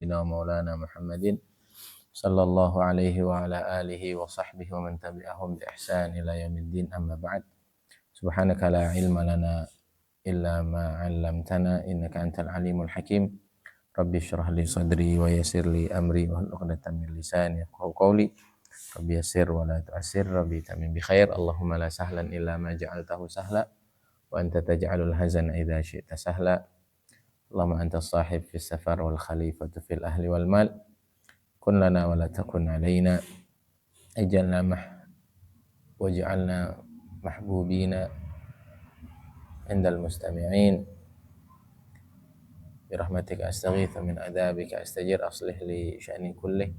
Maulana Muhammadin sallallahu alaihi wa ala alihi wa sahbihi wa man tabi'ahum bi ihsan ila yaumiddin, amma ba'd. Subhanaka la ilma lana illa ma 'allamtana innaka antal alimul hakim. Rabbi shrah li sadri wa yassir li amri wa hlul 'uqdatam min lisani yafqahu qawli. Rabbi yassir wa la tu'assir, rabbi tamim bi khair. Allahumma la sahlan illa ma ja'altahu sahla wa anta taj'alul hazana idza syi'ta sahla. Allahumma anta sahib fis safar wal khalifatu fil ahli wal mal. Kun lana wa la takun alaina. Ajalna waj'alna mahbubina indal mustami'in. Birahmatika astaghithu min adabika astajir. Aslih li sya'ni kullih.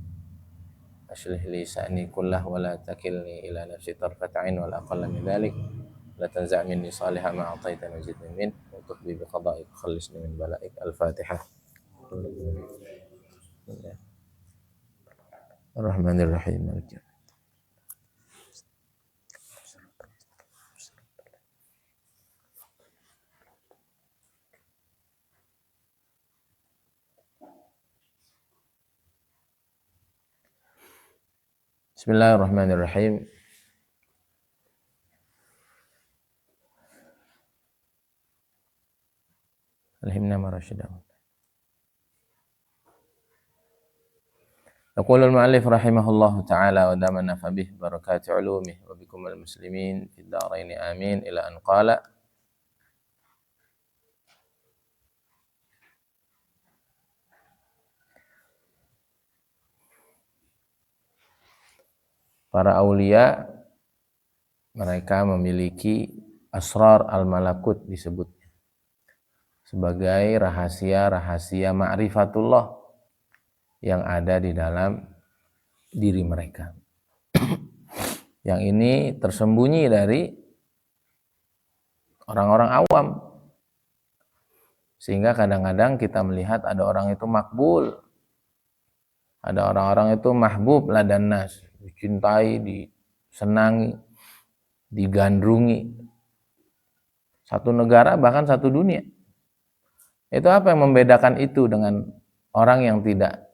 Aslih li sya'ni kullah wa la takilni ila nafsi tarfata 'ain wa la aqalla min dhalik. La tanza' minni salihah ma a'taitani wa zidni min wa tuqdi bi qada'ik khallisni min bala'ik. Al-Fatihah. Ar-Rahmanir-Rahim. Bismillahirrahmanirrahim. Alhimna marasyidah. Yaqulu al-mu'allif rahimahullahu ta'ala wa damana fabih barakati ulumih wa bikum al-muslimin fid daraini amin ila an qala para aulia mereka memiliki asrar al-malakut, disebut sebagai rahasia-rahasia ma'rifatullah yang ada di dalam diri mereka. Yang ini tersembunyi dari orang-orang awam. Sehingga kadang-kadang kita melihat ada orang itu makbul, ada orang-orang itu mahbub ladan nas, dicintai, disenangi, digandrungi. Satu negara bahkan satu dunia. Itu apa yang membedakan itu dengan orang yang tidak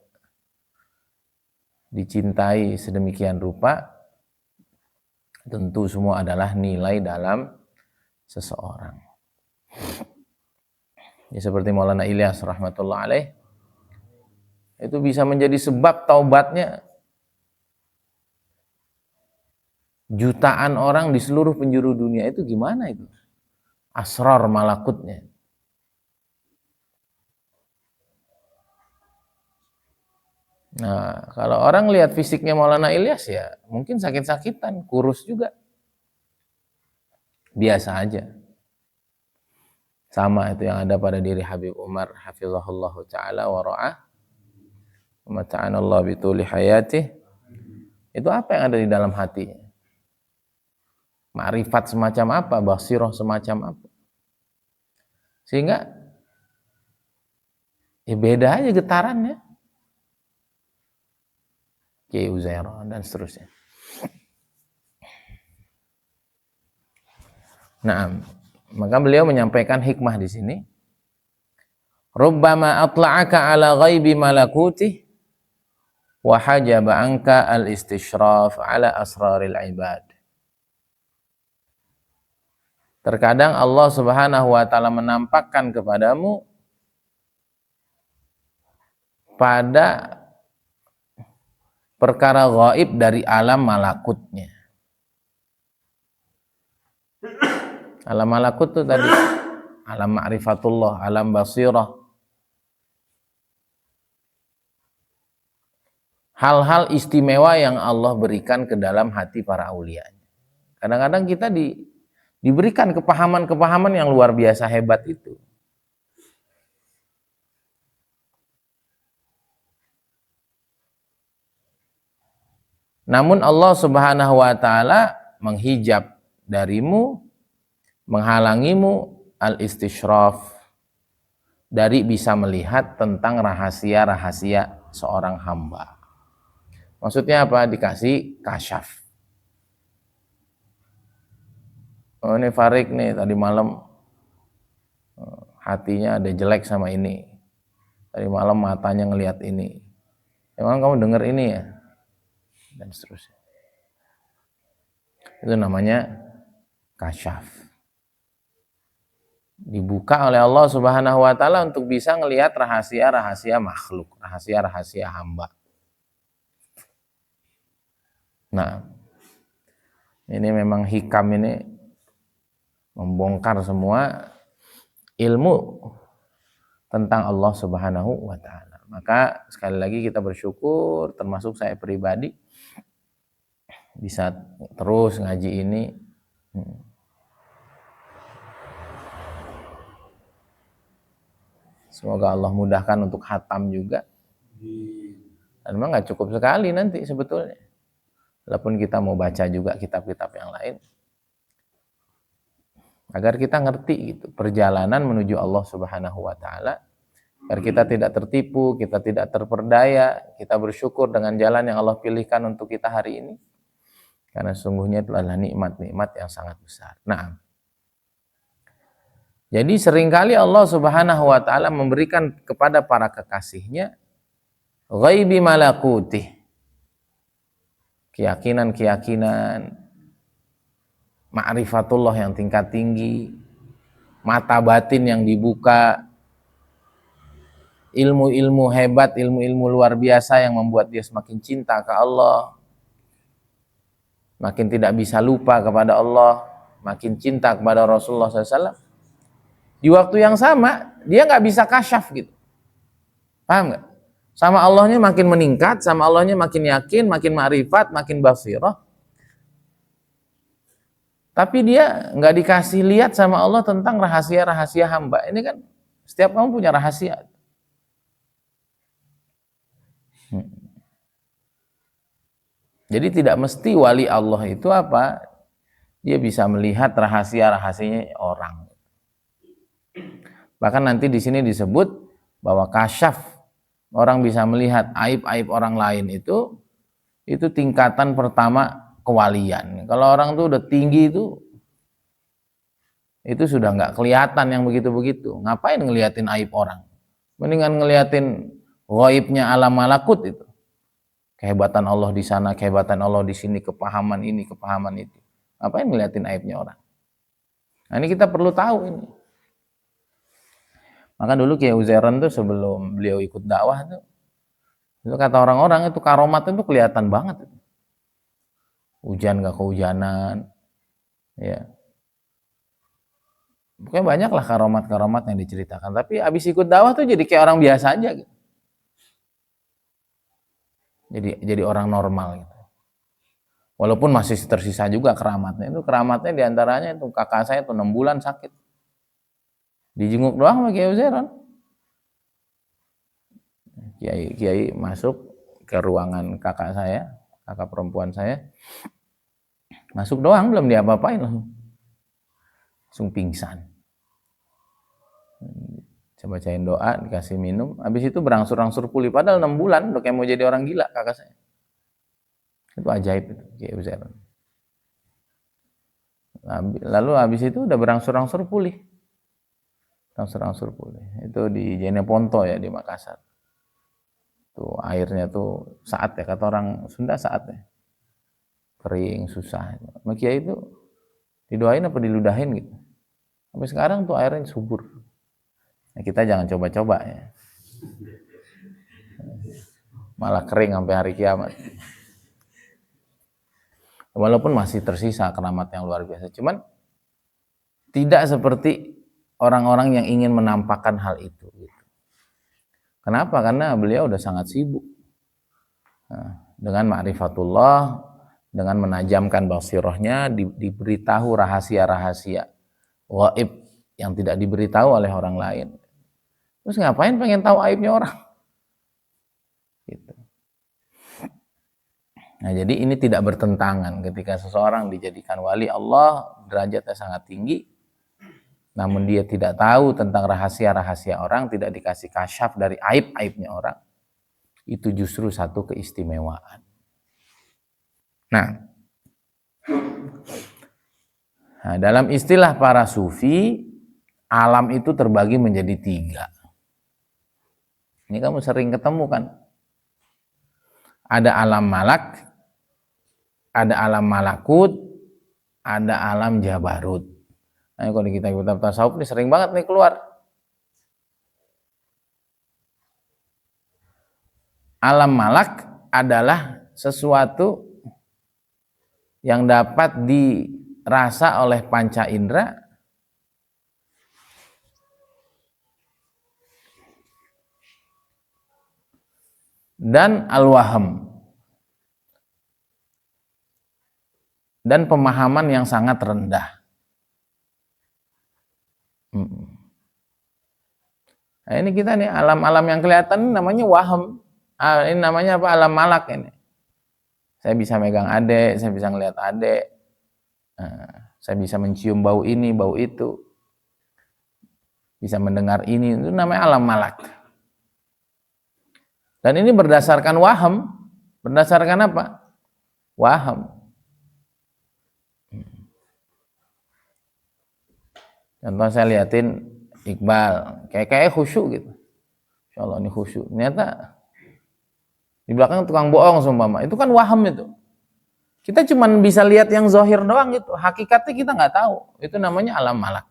dicintai sedemikian rupa? Tentu semua adalah nilai dalam seseorang. Ya, seperti Maulana Ilyas rahmatullah alaih, itu bisa menjadi sebab taubatnya jutaan orang di seluruh penjuru dunia. Itu gimana itu? Asrar malakutnya. Nah, kalau orang lihat fisiknya Maulana Ilyas, ya mungkin sakit-sakitan, kurus juga. Biasa aja. Sama itu yang ada pada diri Habib Umar hafizahullah ta'ala wa ra'ah. Wa mata'anallah bituli hayatih. Itu apa yang ada di dalam hatinya? Ma'rifat semacam apa? Basirah semacam apa? Sehingga ya beda aja getarannya. Kiai Uzairah dan seterusnya. Nah, maka beliau menyampaikan hikmah di sini. Rubbama atla'aka ala ghaibi malakutih wa hajaba anka al-istishraf ala asraril ibad. Terkadang Allah Subhanahu wa taala menampakkan kepadamu pada perkara gaib dari alam malakutnya. Alam malakut itu tadi alam ma'rifatullah, alam basirah. Hal-hal istimewa yang Allah berikan ke dalam hati para aulianya. Kadang-kadang kita diberikan kepahaman-kepahaman yang luar biasa hebat itu. Namun Allah Subhanahu wa taala menghijab darimu, menghalangimu al-istishraf, dari bisa melihat tentang rahasia-rahasia seorang hamba. Maksudnya apa? Dikasih kasyaf. Oh, ini Farik nih tadi malam hatinya ada jelek sama ini. Tadi malam matanya ngelihat ini. Emang kamu dengar ini ya? Dan seterusnya. Itu namanya kasyaf. Dibuka oleh Allah Subhanahu wa taala untuk bisa ngelihat rahasia-rahasia makhluk, rahasia-rahasia hamba. Nah, ini memang hikam ini membongkar semua ilmu tentang Allah Subhanahu wa taala. Maka sekali lagi kita bersyukur, termasuk saya pribadi bisa terus ngaji ini. Semoga Allah mudahkan untuk khatam juga. Dan memang nggak cukup sekali nanti sebetulnya. Walaupun kita mau baca juga kitab-kitab yang lain. Agar kita ngerti gitu perjalanan menuju Allah Subhanahu wa taala. Agar kita tidak tertipu, kita tidak terperdaya, kita bersyukur dengan jalan yang Allah pilihkan untuk kita hari ini. Karena sesungguhnya itu adalah nikmat-nikmat yang sangat besar. Nah, jadi seringkali Allah Subhanahu wa taala memberikan kepada para kekasihnya ghaibi malakutih. Keyakinan-keyakinan, ma'rifatullah yang tingkat tinggi, mata batin yang dibuka, ilmu-ilmu hebat, ilmu-ilmu luar biasa yang membuat dia semakin cinta ke Allah, makin tidak bisa lupa kepada Allah, makin cinta kepada Rasulullah SAW. Di waktu yang sama, dia nggak bisa kasyaf gitu. Paham nggak? Sama Allahnya makin meningkat, sama Allahnya makin yakin, makin ma'rifat, makin basirah. Tapi dia nggak dikasih lihat sama Allah tentang rahasia-rahasia hamba. Ini kan setiap kamu punya rahasia. Jadi tidak mesti wali Allah itu apa? Dia bisa melihat rahasia-rahasianya orang. Bahkan nanti di sini disebut bahwa kasyaf, orang bisa melihat aib-aib orang lain itu tingkatan pertama kewalian. Kalau orang tuh udah tinggi itu sudah nggak kelihatan yang begitu-begitu. Ngapain ngeliatin aib orang? Mendingan ngeliatin ghaibnya alam malakut itu. Kehebatan Allah di sana, kehebatan Allah di sini, kepahaman ini, kepahaman itu. Ngapain ngeliatin aibnya orang? Nah, ini kita perlu tahu ini. Maka dulu Kiai Uzairan tuh sebelum beliau ikut dakwah tuh, itu kata orang-orang itu karomatnya tuh kelihatan banget. Hujan gak kehujanan, ya. Pokoknya banyak lah karomat-karomat yang diceritakan. Tapi abis ikut dakwah tuh jadi kayak orang biasa aja gitu. Jadi orang normal gitu. Walaupun masih tersisa juga keramatnya. Itu keramatnya diantaranya itu kakak saya tuh 6 bulan sakit. Dijenguk doang sama Kiai Uzairan. Kiai masuk ke ruangan kakak saya, kakak perempuan saya. Masuk doang belum diapa-apain langsung pingsan. Coba bacain doa, dikasih minum, habis itu berangsur-angsur pulih. Padahal 6 bulan udah kayak mau jadi orang gila kakak saya. Itu ajaib itu Kiai Uzairan. Lalu habis itu udah berangsur-angsur pulih. Berangsur-angsur pulih. Itu di Jeneponto ya di Makassar. Tuh airnya tuh saat ya, kata orang Sunda saat ya. Kering, susah. Kiai itu didoain apa diludahin gitu. Sampai sekarang tuh airnya subur. Nah, kita jangan coba-coba ya. Malah kering sampai hari kiamat. Walaupun masih tersisa keramat yang luar biasa. Cuman tidak seperti orang-orang yang ingin menampakkan hal itu. Kenapa? Karena beliau udah sangat sibuk dengan ma'rifatullah, dengan menajamkan basirahnya, diberitahu rahasia-rahasia gaib yang tidak diberitahu oleh orang lain. Terus ngapain pengen tahu aibnya orang? Gitu. Nah, jadi ini tidak bertentangan ketika seseorang dijadikan wali Allah, derajatnya sangat tinggi, namun dia tidak tahu tentang rahasia-rahasia orang, tidak dikasih kasyaf dari aib-aibnya orang. Itu justru satu keistimewaan. Nah, dalam istilah para sufi, alam itu terbagi menjadi 3. Ini kamu sering ketemu kan? Ada alam malak, ada alam malakut, ada alam jabarut. Nah, kalau di kitab-kitab tasawuf ini sering banget nih keluar. Alam malak adalah sesuatu yang dapat dirasa oleh panca indera dan al-waham, dan pemahaman yang sangat rendah. Nah, ini kita nih alam-alam yang kelihatan ini namanya waham. Ini namanya apa? Alam malak ini. Saya bisa megang adek, saya bisa ngelihat adek, saya bisa mencium bau ini, bau itu, bisa mendengar ini, itu namanya alam malak. Dan ini berdasarkan waham. Berdasarkan apa? Waham. Contoh saya liatin Iqbal, kayak khusyuk gitu. Insya Allah ini khusyuk. Ternyata di belakang tukang bohong sumpama. Itu kan waham itu. Kita cuma bisa lihat yang zahir doang gitu. Hakikatnya kita nggak tahu. Itu namanya alam malak.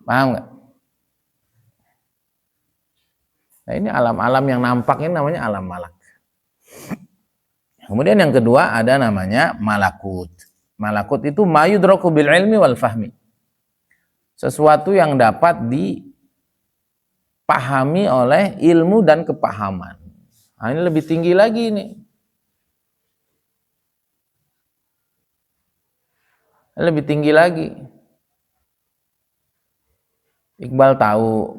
Paham nggak? Nah, ini alam-alam yang nampak ini namanya alam malak. Kemudian yang kedua ada namanya malakut. Malakut itu ma yudraku bil ilmi wal fahmi. Sesuatu yang dapat dipahami oleh ilmu dan kepahaman. Nah, ini lebih tinggi lagi nih. Lebih tinggi lagi. Iqbal tahu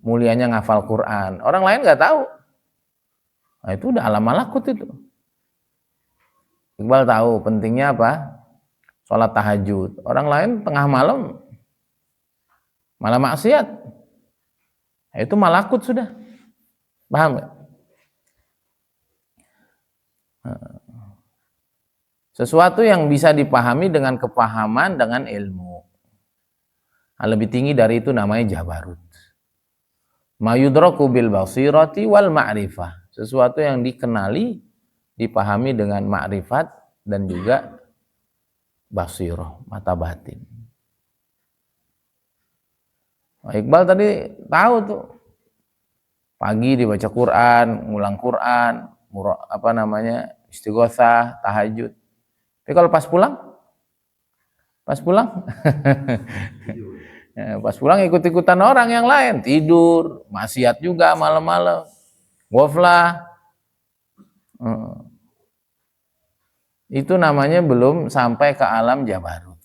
mulianya ngafal Quran. Orang lain nggak tahu. Nah, itu udah alam malakut itu. Iqbal tahu pentingnya apa? Sholat tahajud. Orang lain tengah malam malah maksiat. Nah, itu malakut sudah. Paham nggak? Sesuatu yang bisa dipahami dengan kepahaman, dengan ilmu. Nah, lebih tinggi dari itu namanya jabarut. Mayudraku bil basirati wal ma'rifah. Sesuatu yang dikenali, dipahami dengan ma'rifat dan juga basirah, mata batin. Nah, Iqbal tadi tahu tuh. Pagi dibaca Quran, ngulang Quran, istighosah, tahajud. Tapi kalau pas pulang, pas pulang ikut-ikutan orang yang lain, tidur, maksiat juga malam-malam, ghaflah. Itu namanya belum sampai ke alam jabarut.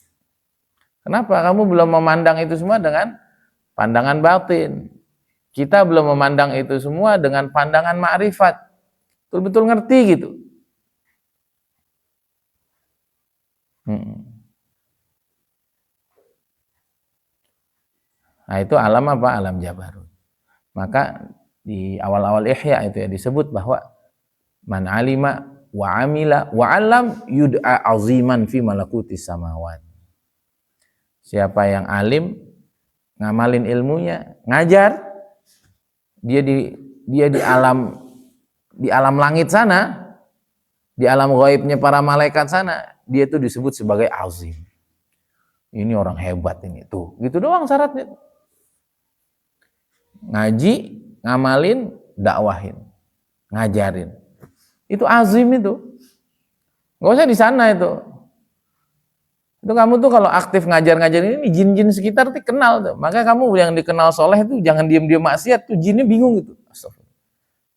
Kenapa? Kamu belum memandang itu semua dengan pandangan batin. Kita belum memandang itu semua dengan pandangan ma'rifat. Betul-betul ngerti gitu. Nah, itu alam apa? Alam jabarut. Maka di awal-awal Ihya itu ya disebut bahwa man alima wa amila wa alam yud'a aziman fi malakutis samawat. Siapa yang alim, ngamalin ilmunya, ngajar, dia di alam langit sana, di alam ghaibnya para malaikat sana, dia itu disebut sebagai azim. Ini orang hebat ini tuh. Gitu doang syaratnya. Ngaji, ngamalin, dakwahin, ngajarin. Itu azim itu. Nggak usah di sana itu. Itu kamu tuh kalau aktif ngajar-ngajar ini jin-jin sekitar tuh kenal tuh. Maka kamu yang dikenal soleh tuh jangan diam-diam maksiat tuh, jinnya bingung gitu. Astagfirullah.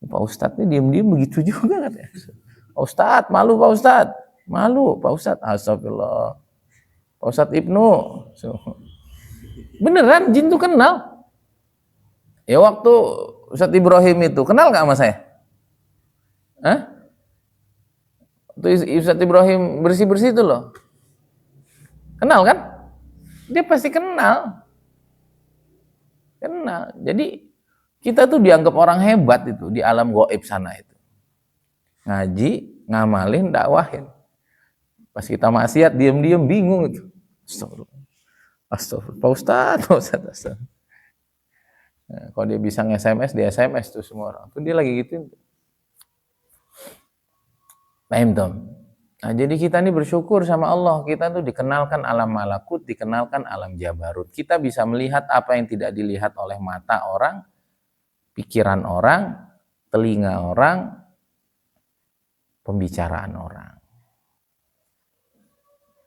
Pak Ustadz ini diam-diam begitu juga katanya. Pak Ustadz, malu Pak Ustadz. Malu Pak Ustadz. Astagfirullah. Pak Ustadz Ibnu. Beneran jin tuh kenal. Ya waktu Ustadz Ibrahim itu kenal gak sama saya? Hah? Waktu Ustadz Ibrahim bersih-bersih itu loh. Kenal kan? Dia pasti kenal. Kenal. Jadi kita tuh dianggap orang hebat itu di alam gaib sana itu. Ngaji, ngamalin, dakwahin. Pas kita maksiat diam-diam bingung itu. Astagfirullah. Astagfirullah. Pak Ustadz, Pak Ustadz. Nah, kalau dia bisa nge-SMS, dia SMS tuh semua orang. Tuh dia lagi gituin. Paham Tom? Nah, jadi kita ini bersyukur sama Allah, kita tuh dikenalkan alam malakut, dikenalkan alam jabarut. Kita bisa melihat apa yang tidak dilihat oleh mata orang, pikiran orang, telinga orang, pembicaraan orang.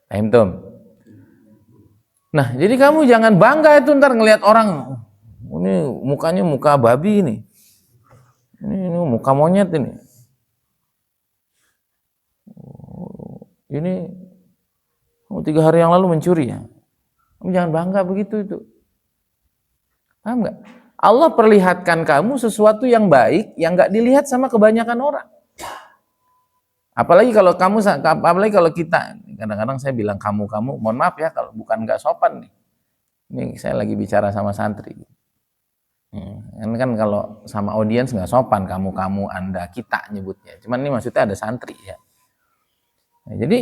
Paham Tom? Nah, jadi kamu jangan bangga itu ntar ngelihat orang, ini mukanya muka babi ini muka monyet ini. Ini 3 hari yang lalu mencuri ya. Kamu jangan bangga begitu itu. Paham nggak? Allah perlihatkan kamu sesuatu yang baik yang nggak dilihat sama kebanyakan orang. Apalagi kalau kita, kadang-kadang saya bilang kamu, mohon maaf ya kalau bukan nggak sopan nih. Ini saya lagi bicara sama santri. Kan kalau sama audiens nggak sopan, kamu, Anda, kita nyebutnya. Cuman ini maksudnya ada santri ya. Nah, jadi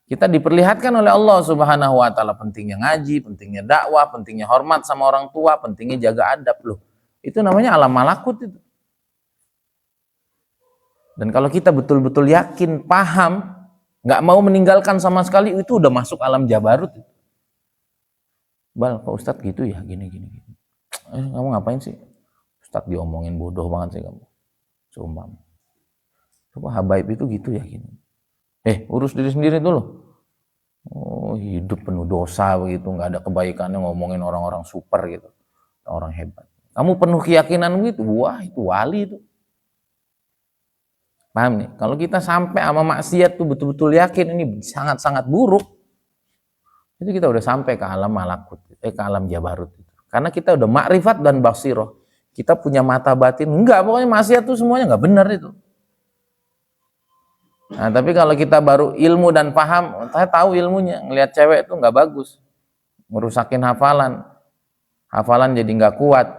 kita diperlihatkan oleh Allah Subhanahu wa taala pentingnya ngaji, pentingnya dakwah, pentingnya hormat sama orang tua, pentingnya jaga adab loh. Itu namanya alam malakut itu. Dan kalau kita betul-betul yakin, paham, nggak mau meninggalkan sama sekali, itu udah masuk alam jabarut. Bal, Pak Ustadz gitu ya, gini. Kamu ngapain sih? Ustadz diomongin bodoh banget sih kamu. Sumpah. Coba habaib itu gitu ya gini. Urus diri sendiri dulu. Oh, hidup penuh dosa begitu, nggak ada kebaikannya, ngomongin orang-orang super gitu, orang hebat. Kamu penuh keyakinan gitu, wah itu wali itu. Paham nih? Kalau kita sampai sama maksiat tuh betul-betul yakin ini sangat-sangat buruk, itu kita udah sampai ke alam malakut, ke alam jabarut itu. Karena kita udah makrifat dan basiroh. Kita punya mata batin, enggak, pokoknya maksiat tuh semuanya enggak benar itu. Nah, tapi kalau kita baru ilmu dan paham, saya tahu ilmunya, ngelihat cewek itu enggak bagus, ngerusakin hafalan jadi enggak kuat,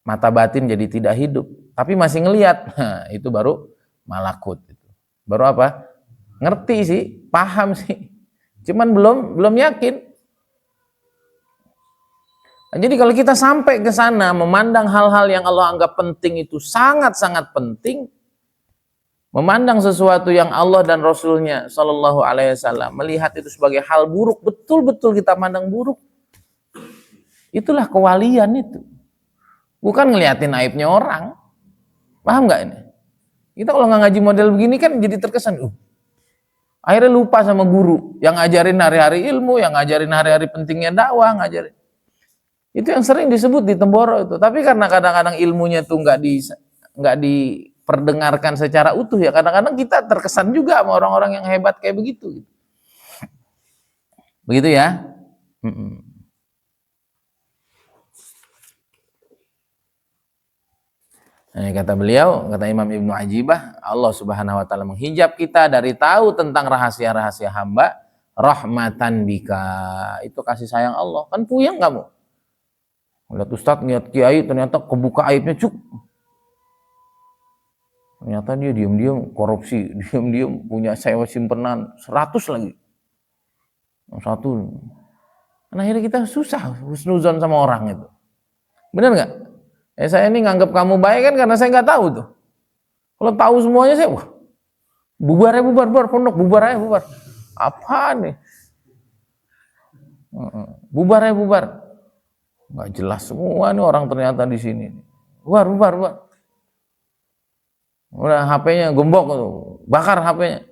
mata batin jadi tidak hidup, tapi masih ngelihat, itu baru malakut. Baru apa? Ngerti sih, paham sih, cuman belum yakin. Nah, jadi kalau kita sampai ke sana, memandang hal-hal yang Allah anggap penting itu sangat-sangat penting, memandang sesuatu yang Allah dan Rasulnya Shallallahu Alaihi Wasallam melihat itu sebagai hal buruk, betul-betul kita pandang buruk, itulah kewalian itu. Bukan ngeliatin aibnya orang. Paham nggak ini? Kita kalau nggak ngaji model begini kan jadi terkesan, akhirnya lupa sama guru yang ngajarin hari-hari ilmu, yang ngajarin hari-hari pentingnya dakwah, ngajarin. Itu yang sering disebut di Temboro itu. Tapi karena kadang-kadang ilmunya tuh nggak diperdengarkan secara utuh ya, kadang-kadang kita terkesan juga sama orang-orang yang hebat kayak begitu. Begitu ya. Nah, kata beliau, kata Imam Ibnu Ajibah, Allah Subhanahu wa taala menghijab kita dari tahu tentang rahasia-rahasia hamba, rahmatan bika. Itu kasih sayang Allah. Kan puyeng kamu. Lihat Ustadz, lihat Kiai, ternyata kebuka aibnya cuk. Ternyata dia diam-diam korupsi, diam-diam punya sewa simpenan 100 lagi. Satu. Karena akhirnya kita susah husnuzon sama orang itu. Benar nggak? Saya ini nganggap kamu baik kan karena saya nggak tahu tuh. Kalau tahu semuanya saya, bubar, pondok, bubar. Apa nih? Bubar. Nggak jelas semua nih orang ternyata di sini. Bubar. Udah HP-nya gembok tuh, bakar HP-nya.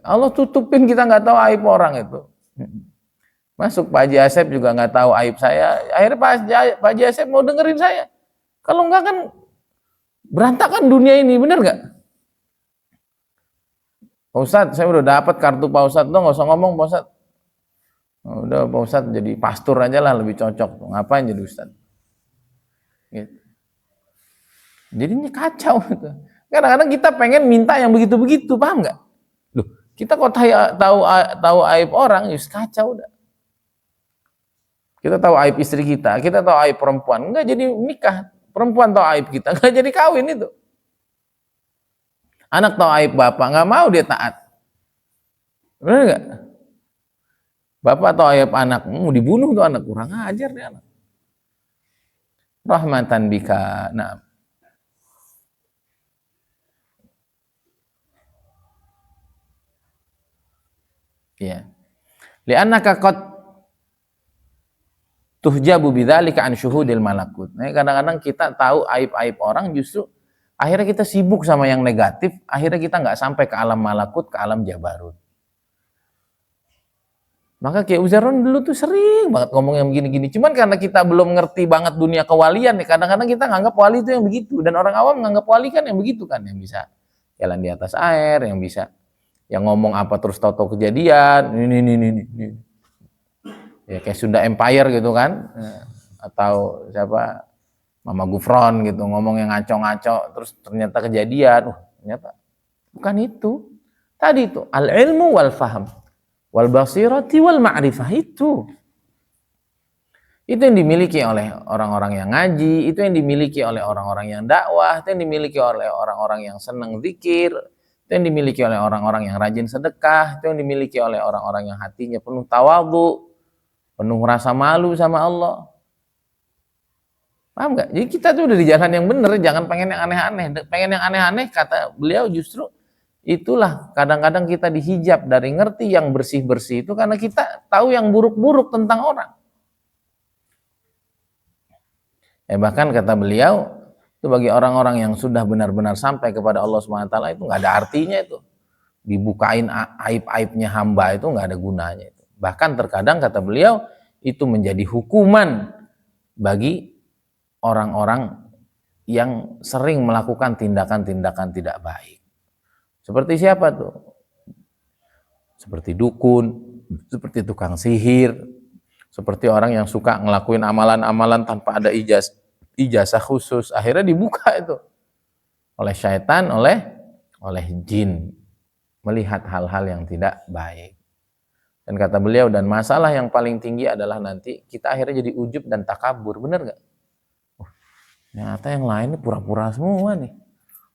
Allah tutupin, kita nggak tahu aib orang itu. Masuk Pak Haji Asep juga nggak tahu aib saya. Akhirnya Pak Haji Asep mau dengerin saya. Kalau nggak kan berantakan dunia ini, bener nggak? Pak Ustadz, saya udah dapat kartu Pak Ustadz, nggak usah ngomong Pak Ustadz. Udah Pak Ustadz jadi pastor aja lah, lebih cocok. Ngapain jadi Ustadz? Gitu. Jadinya kacau gitu. Kadang-kadang kita pengen minta yang begitu-begitu, paham nggak? Loh, kita kok tahu aib orang, ya kacau udah. Kita tahu aib istri kita tahu aib perempuan, nggak jadi nikah. Perempuan tahu aib kita, nggak jadi kawin itu. Anak tahu aib bapak, nggak mau dia taat. Benar nggak? Bapak atau ayah anak, mau dibunuh tuh anak, kurang ajar nih anak. Rahmatan bika. Nah, ya. Li'annaka qad tuhjabu bidzalika an syuhudil malakut. Nah, kadang-kadang kita tahu aib-aib orang, justru akhirnya kita sibuk sama yang negatif, akhirnya kita nggak sampai ke alam malakut, ke alam jabarut. Maka kayak Uzairun dulu tuh sering banget ngomong yang begini-gini. Cuman karena kita belum ngerti banget dunia kewalian nih, kadang-kadang kita nganggap wali itu yang begitu, dan orang awam nganggap wali kan yang begitu kan, yang bisa jalan di atas air, yang bisa yang ngomong apa terus tahu-tahu kejadian, ini. Ya kayak Sunda Empire gitu kan, atau siapa Mama Gufron gitu ngomong yang ngaco-ngaco terus ternyata kejadian, ternyata bukan itu. Tadi itu al ilmu wal faham wal basirati wal ma'rifah, itu yang dimiliki oleh orang-orang yang ngaji, itu yang dimiliki oleh orang-orang yang dakwah, itu yang dimiliki oleh orang-orang yang senang zikir, itu yang dimiliki oleh orang-orang yang rajin sedekah, itu yang dimiliki oleh orang-orang yang hatinya penuh tawadhu, penuh rasa malu sama Allah. Paham nggak? Jadi kita tuh udah di jalan yang bener, jangan pengen yang aneh-aneh. Pengen yang aneh-aneh, kata beliau, justru itulah kadang-kadang kita dihijab dari ngerti yang bersih-bersih itu karena kita tahu yang buruk-buruk tentang orang. Bahkan kata beliau, itu bagi orang-orang yang sudah benar-benar sampai kepada Allah SWT itu nggak ada artinya itu. Dibukain aib-aibnya hamba itu nggak ada gunanya itu. Bahkan terkadang kata beliau, itu menjadi hukuman bagi orang-orang yang sering melakukan tindakan-tindakan tidak baik. Seperti siapa tuh? Seperti dukun, seperti tukang sihir, seperti orang yang suka ngelakuin amalan-amalan tanpa ada ijazah khusus. Akhirnya dibuka itu oleh syaitan, oleh jin, melihat hal-hal yang tidak baik. Dan kata beliau, dan masalah yang paling tinggi adalah nanti kita akhirnya jadi ujub dan takabur. Bener gak? Ternyata yang lain ini pura-pura semua nih.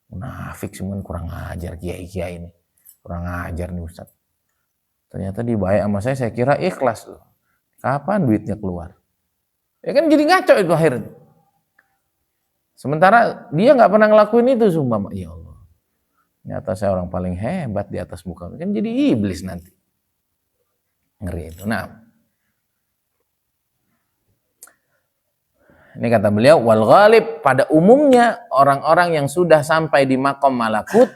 Munafik semua, kurang ajar kiai-kiai ini. Kurang ajar nih Ustaz. Ternyata dibayar sama saya kira ikhlas loh. Kapan duitnya keluar? Ya kan jadi ngaco itu akhirnya. Sementara dia nggak pernah ngelakuin itu, sumpah. Ya Allah. Ternyata saya orang paling hebat di atas muka. Kan jadi iblis nanti. Ngeri itu. Nah, ini kata beliau, wal ghalib, pada umumnya orang-orang yang sudah sampai di makom malakut,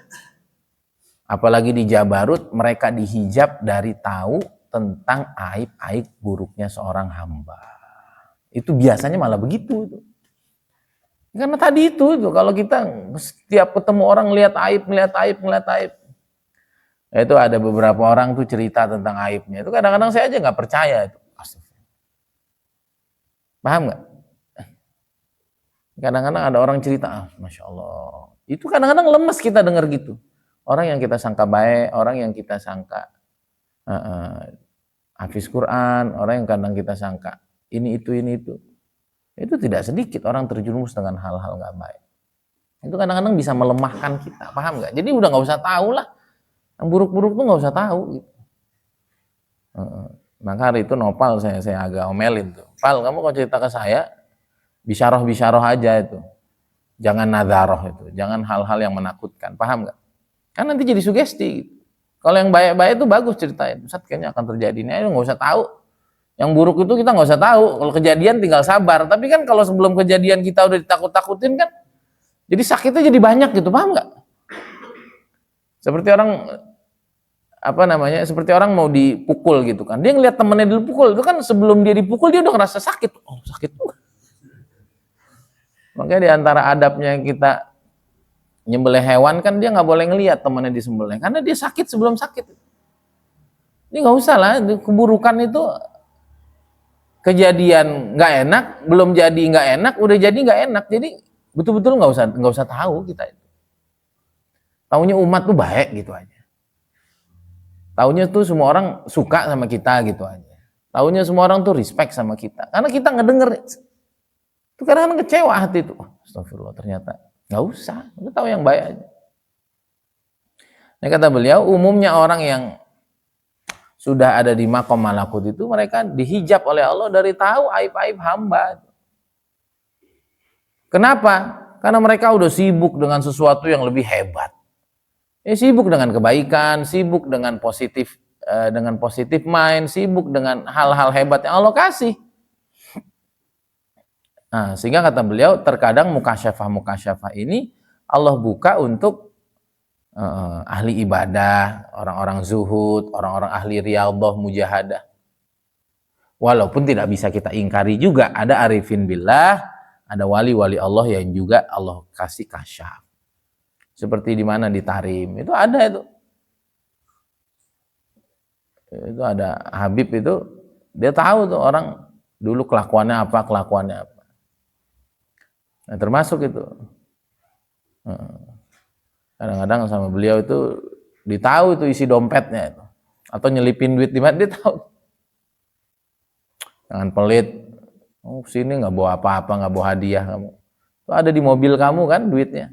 apalagi di jabarut, mereka dihijab dari tahu tentang aib-aib buruknya seorang hamba. Itu biasanya malah begitu itu. Karena tadi itu kalau kita setiap ketemu orang ngelihat aib. Itu ada beberapa orang tuh cerita tentang aibnya. Itu kadang-kadang saya aja nggak percaya itu. Paham nggak? Kadang-kadang ada orang cerita, Masya Allah. Itu kadang-kadang lemes kita dengar gitu. Orang yang kita sangka baik, orang yang kita sangka hafiz Quran, orang yang kadang kita sangka ini itu. Itu tidak sedikit orang terjerumus dengan hal-hal nggak baik. Itu kadang-kadang bisa melemahkan kita, paham nggak? Jadi udah nggak usah tahu lah. Yang buruk-buruk tuh nggak usah tahu. Gitu. Maka hari itu Nopal saya agak omelin tuh. Pal, kamu kalau cerita ke saya, bisyarah aja itu, jangan nadharoh itu, jangan hal-hal yang menakutkan, paham nggak? Kan nanti jadi sugesti gitu. Kalau yang baik-baik itu bagus ceritain, Ustaz kayaknya akan terjadi ini, ayo nggak usah tahu. Yang buruk itu kita nggak usah tahu, kalau kejadian tinggal sabar. Tapi kan kalau sebelum kejadian kita udah ditakut-takutin kan, jadi sakitnya jadi banyak gitu, paham nggak? Seperti orang seperti orang mau dipukul gitu kan, dia ngeliat temennya dipukul, itu kan sebelum dia dipukul dia udah ngerasa sakit, sakit. Makanya di antara adabnya kita nyembelih hewan kan dia nggak boleh ngelihat temannya disembelih karena dia sakit sebelum sakit. Ini nggak usah lah, keburukan itu kejadian nggak enak, belum jadi nggak enak, udah jadi nggak enak. Jadi betul-betul nggak usah tahu kita itu. Taunya umat tuh baik gitu aja. Taunya tuh semua orang suka sama kita gitu aja. Taunya semua orang tuh respect sama kita karena kita ngedenger. Itu kadang-kadang kecewa hati itu. Astagfirullah, ternyata nggak usah. Kita tahu yang baik aja. Nah, kata beliau, umumnya orang yang sudah ada di maqam malakut itu, mereka dihijab oleh Allah dari tahu aib-aib hamba. Kenapa? Karena mereka udah sibuk dengan sesuatu yang lebih hebat. Sibuk dengan kebaikan, sibuk dengan positif mind, sibuk dengan hal-hal hebat yang Allah kasih. Nah, sehingga kata beliau, terkadang mukasyafah ini Allah buka untuk ahli ibadah, orang-orang zuhud, orang-orang ahli riyadhah, mujahadah. Walaupun tidak bisa kita ingkari juga, ada arifin billah, ada wali-wali Allah yang juga Allah kasih kasyaf. Seperti di mana di Tarim, itu ada itu. Itu ada Habib itu, dia tahu tuh orang dulu kelakuannya apa. Nah, termasuk itu. Kadang-kadang sama beliau itu ditahu itu isi dompetnya itu. Atau nyelipin duit di mana dia tahu. Jangan pelit. Oh, sini nggak bawa apa-apa, nggak bawa hadiah kamu. Itu ada di mobil kamu kan duitnya.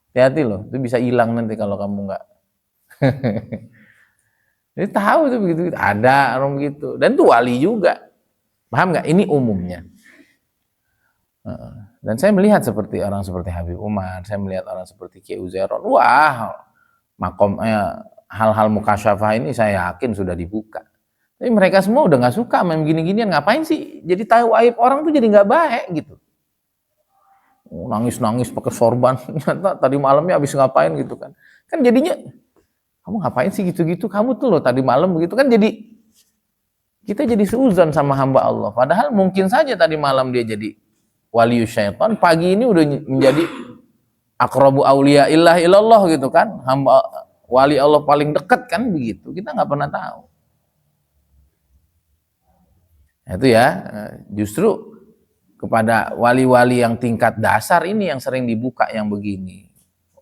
Hati-hati loh, itu bisa hilang nanti kalau kamu nggak. Jadi tahu itu begitu, ada orang begitu. Dan itu wali juga. Paham nggak? Ini umumnya. Dan saya melihat seperti orang seperti Habib Umar, saya melihat orang seperti Kiai Uzairon. Wah, hal-hal mukasyafah ini saya yakin sudah dibuka. Tapi mereka semua udah nggak suka main gini-ginian, ngapain sih? Jadi tahu aib orang tuh jadi nggak baik gitu. Nangis-nangis pakai sorban, ternyata tadi malamnya habis ngapain gitu kan. Kan jadinya, kamu ngapain sih gitu-gitu, kamu tuh loh tadi malam begitu kan, jadi kita jadi seuzon sama hamba Allah. Padahal mungkin saja tadi malam dia jadi walius syaitan, pagi ini udah menjadi aqrabu auliya illallah gitu kan, hamba wali Allah paling dekat kan begitu, kita nggak pernah tahu. Itu ya, justru kepada wali-wali yang tingkat dasar ini yang sering dibuka yang begini.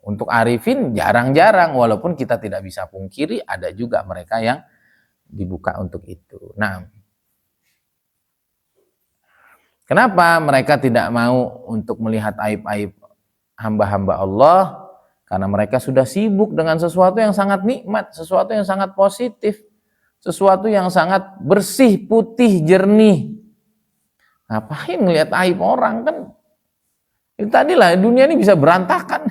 Untuk arifin jarang-jarang, walaupun kita tidak bisa pungkiri ada juga mereka yang dibuka untuk itu. Nah, kenapa mereka tidak mau untuk melihat aib-aib hamba-hamba Allah? Karena mereka sudah sibuk dengan sesuatu yang sangat nikmat, sesuatu yang sangat positif, sesuatu yang sangat bersih, putih, jernih. Ngapain ngelihat aib orang kan? Itu tadilah dunia ini bisa berantakan.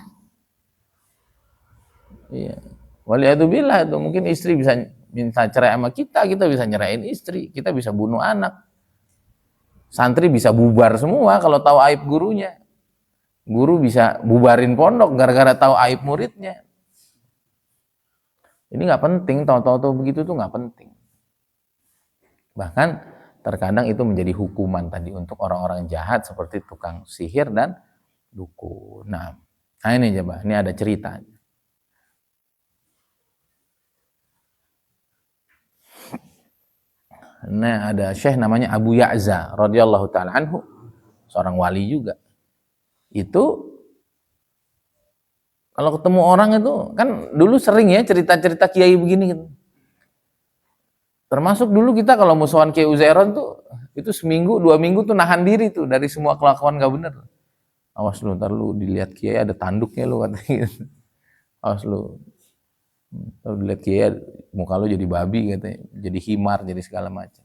Iya. Waliyadzubillah itu mungkin istri bisa minta cerai sama kita bisa nyerain istri, kita bisa bunuh anak. Santri bisa bubar semua kalau tahu aib gurunya. Guru bisa bubarin pondok gara-gara tahu aib muridnya. Ini nggak penting, tahu-tahu begitu tuh nggak penting. Bahkan terkadang itu menjadi hukuman tadi untuk orang-orang jahat seperti tukang sihir dan dukun. Nah ini coba, ini ada cerita. Nah, ada syekh namanya Abu Ya'za radhiyallahu taala anhu, seorang wali juga. Itu kalau ketemu orang itu kan dulu sering ya cerita-cerita kiai begini gitu. Termasuk dulu kita kalau musuhan Kiai Uzairon tuh itu seminggu 2 minggu tuh nahan diri tuh dari semua kelakuan gak bener. Awas lu, ntar lu dilihat Kiai ada tanduknya lu katanya gitu. Awas lu, kalau dilihat Kiai muka lu jadi babi katanya, jadi himar, jadi segala macam.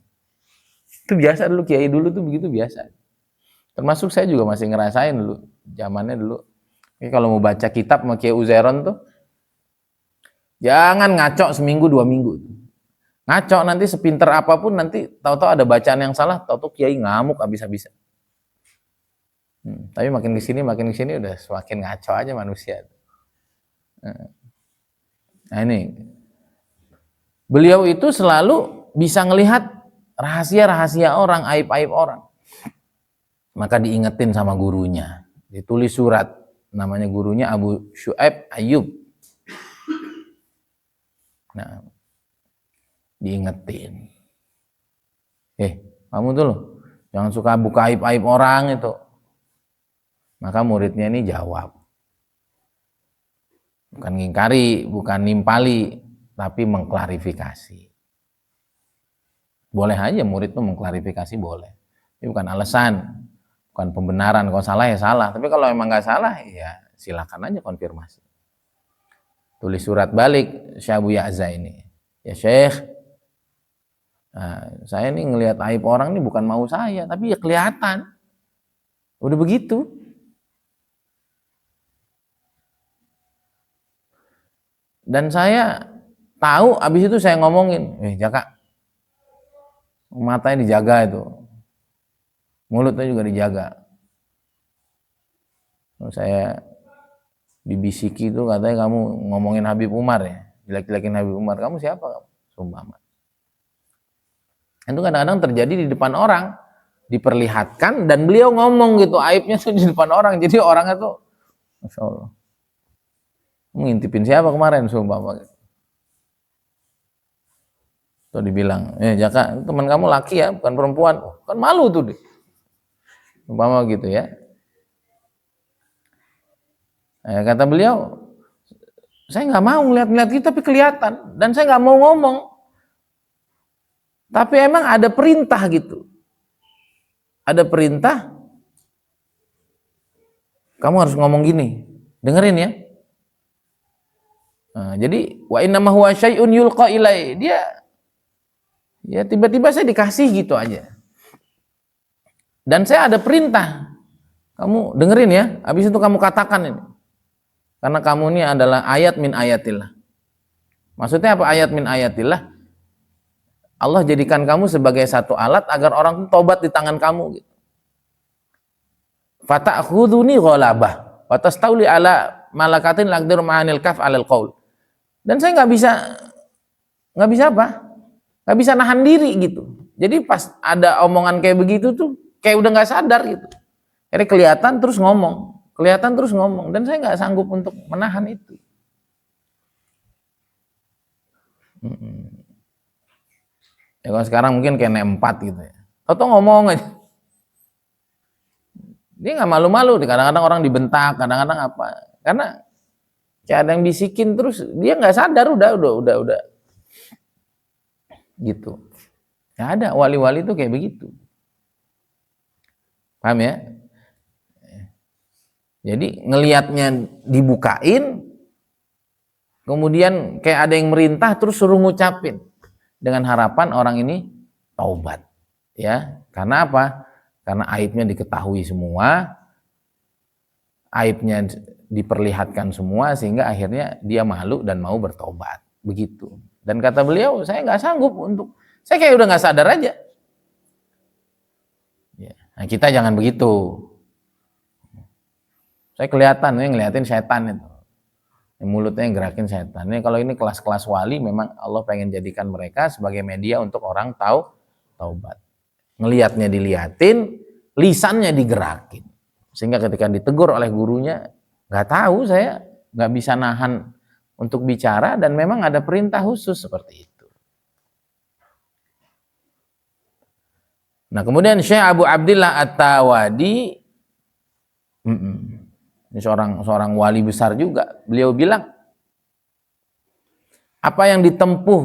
Itu biasa dulu, Kiai dulu tuh begitu biasa. Termasuk saya juga masih ngerasain dulu, zamannya dulu. Ini kalau mau baca kitab sama Kiai Uzairon tuh, jangan ngaco seminggu 2 minggu. Ngaco nanti sepinter apapun nanti tahu-tahu ada bacaan yang salah, tahu-tahu Kiai ngamuk habis-habisan. Tapi makin di sini udah semakin ngaco aja manusia. Nah ini, beliau itu selalu bisa ngelihat rahasia-rahasia orang, aib-aib orang. Maka diingetin sama gurunya, ditulis surat, namanya gurunya Abu Syu'aib Ayyub. Nah, diingetin, kamu tuh loh jangan suka buka aib-aib orang itu. Maka muridnya ini jawab, bukan ngingkari, bukan nimpali, tapi mengklarifikasi. Boleh aja murid tuh mengklarifikasi, boleh. Ini bukan alasan, bukan pembenaran. Kalau salah ya salah, tapi kalau emang nggak salah ya silakan aja konfirmasi. Tulis surat balik Syekh Abu Ya'za ini, ya Syekh, Nah, saya nih ngelihat aib orang nih bukan mau saya, tapi ya kelihatan. Udah begitu. Dan saya tahu, abis itu saya ngomongin, Jaka, matanya dijaga itu, mulutnya juga dijaga. Saya dibisiki itu katanya kamu ngomongin Habib Umar ya, jelek-jelekin Habib Umar, kamu siapa kamu? Sumpah. Itu kadang-kadang terjadi di depan orang, diperlihatkan dan beliau ngomong gitu aibnya tuh di depan orang, jadi orangnya tuh, Masya Allah, ngintipin siapa kemarin, sumpah. Tuh dibilang, Jaka, teman kamu laki ya, bukan perempuan. Kan malu tuh deh. Umpama gitu ya. Kata beliau, saya nggak mau ngeliat-ngeliat gitu tapi kelihatan, dan saya nggak mau ngomong. Tapi emang ada perintah gitu. Ada perintah, kamu harus ngomong gini. Dengerin ya. Nah, jadi wa innama huwa syai'un yulqa ilai. Dia ya tiba-tiba saya dikasih gitu aja. Dan saya ada perintah. Kamu dengerin ya, habis itu kamu katakan ini. Karena kamu ini adalah ayat min ayatillah. Maksudnya apa ayat min ayatillah? Allah jadikan kamu sebagai satu alat agar orang tobat di tangan kamu gitu. Fata'khuduni ghalabah wa tastauli ala malakatin laqdir ma'anil kaf 'alal qaul. Dan saya nggak bisa apa? Nggak bisa nahan diri gitu. Jadi pas ada omongan kayak begitu tuh kayak udah nggak sadar gitu. Jadi kelihatan terus ngomong, dan saya nggak sanggup untuk menahan itu. Ya kalau sekarang mungkin kayak 4 gitu ya. Atau ngomong aja. Dia nggak malu-malu, kadang-kadang orang dibentak, kadang-kadang apa. Karena kayak ada yang bisikin terus dia nggak sadar udah. Gitu. Ya ada wali-wali itu kayak begitu. Paham ya? Jadi ngelihatnya dibukain, kemudian kayak ada yang merintah terus suruh ngucapin dengan harapan orang ini taubat. Ya, karena apa? Karena aibnya diketahui semua, aibnya diperlihatkan semua sehingga akhirnya dia malu dan mau bertobat. Begitu. Dan kata beliau, saya nggak sanggup untuk, saya kayak udah nggak sadar aja. Ya. Nah, kita jangan begitu. Saya kelihatan, ngeliatin setan itu. Mulutnya yang gerakin setan. Ini kalau ini kelas-kelas wali, memang Allah pengen jadikan mereka sebagai media untuk orang tahu taubat. Ngelihatnya diliatin, lisannya digerakin. Sehingga ketika ditegur oleh gurunya, nggak tahu, saya nggak bisa nahan untuk bicara, dan memang ada perintah khusus seperti itu. Nah kemudian Syekh Abu Abdillah At-Tawadi, ini seorang wali besar juga. Beliau bilang, apa yang ditempuh,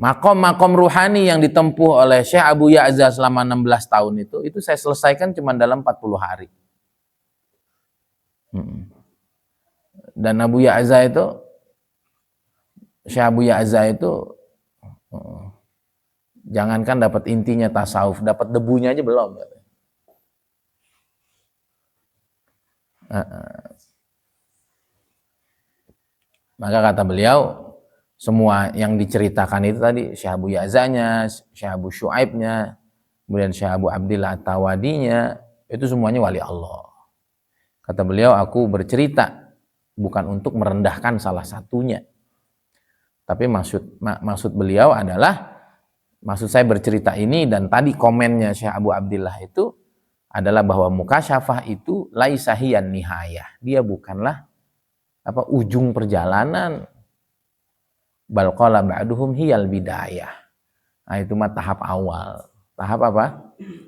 makom ruhani yang ditempuh oleh Syekh Abu Ya'za selama 16 tahun itu saya selesaikan cuma dalam 40 hari. Dan Abu Ya'za itu, Syekh Abu Ya'za itu, jangankan dapat intinya tasawuf, dapat debunya aja belum. Maka kata beliau, semua yang diceritakan itu tadi, Syekh Abu Ya'zanya, Syekh Abu Syu'aibnya, kemudian Syekh Abu Abdillah At-Tawadinya, itu semuanya wali Allah. Kata beliau, aku bercerita bukan untuk merendahkan salah satunya. Tapi maksud beliau adalah, maksud saya bercerita ini dan tadi komennya Syekh Abu Abdillah itu adalah bahwa mukasyafah itu laisahiyan nihayah. Dia bukanlah ujung perjalanan. Bal qala ba'duhum hiyal bidayah. Nah, itu mah tahap awal. Tahap apa?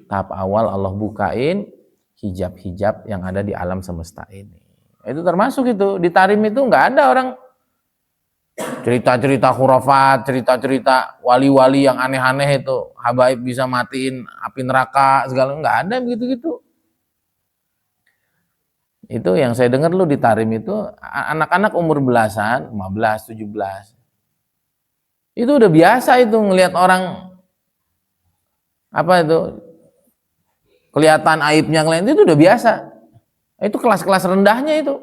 Tahap awal Allah bukain hijab-hijab yang ada di alam semesta ini. Itu termasuk itu. Di Tarim itu nggak ada orang cerita-cerita khurafat, cerita-cerita wali-wali yang aneh-aneh itu. Habaib bisa matiin api neraka, segala, nggak ada begitu-gitu. Itu yang saya dengar lu di Tarim itu, anak-anak umur belasan, 15, 17. Itu udah biasa itu ngelihat orang apa itu kelihatan aibnya ngelihat itu udah biasa. Itu kelas-kelas rendahnya itu.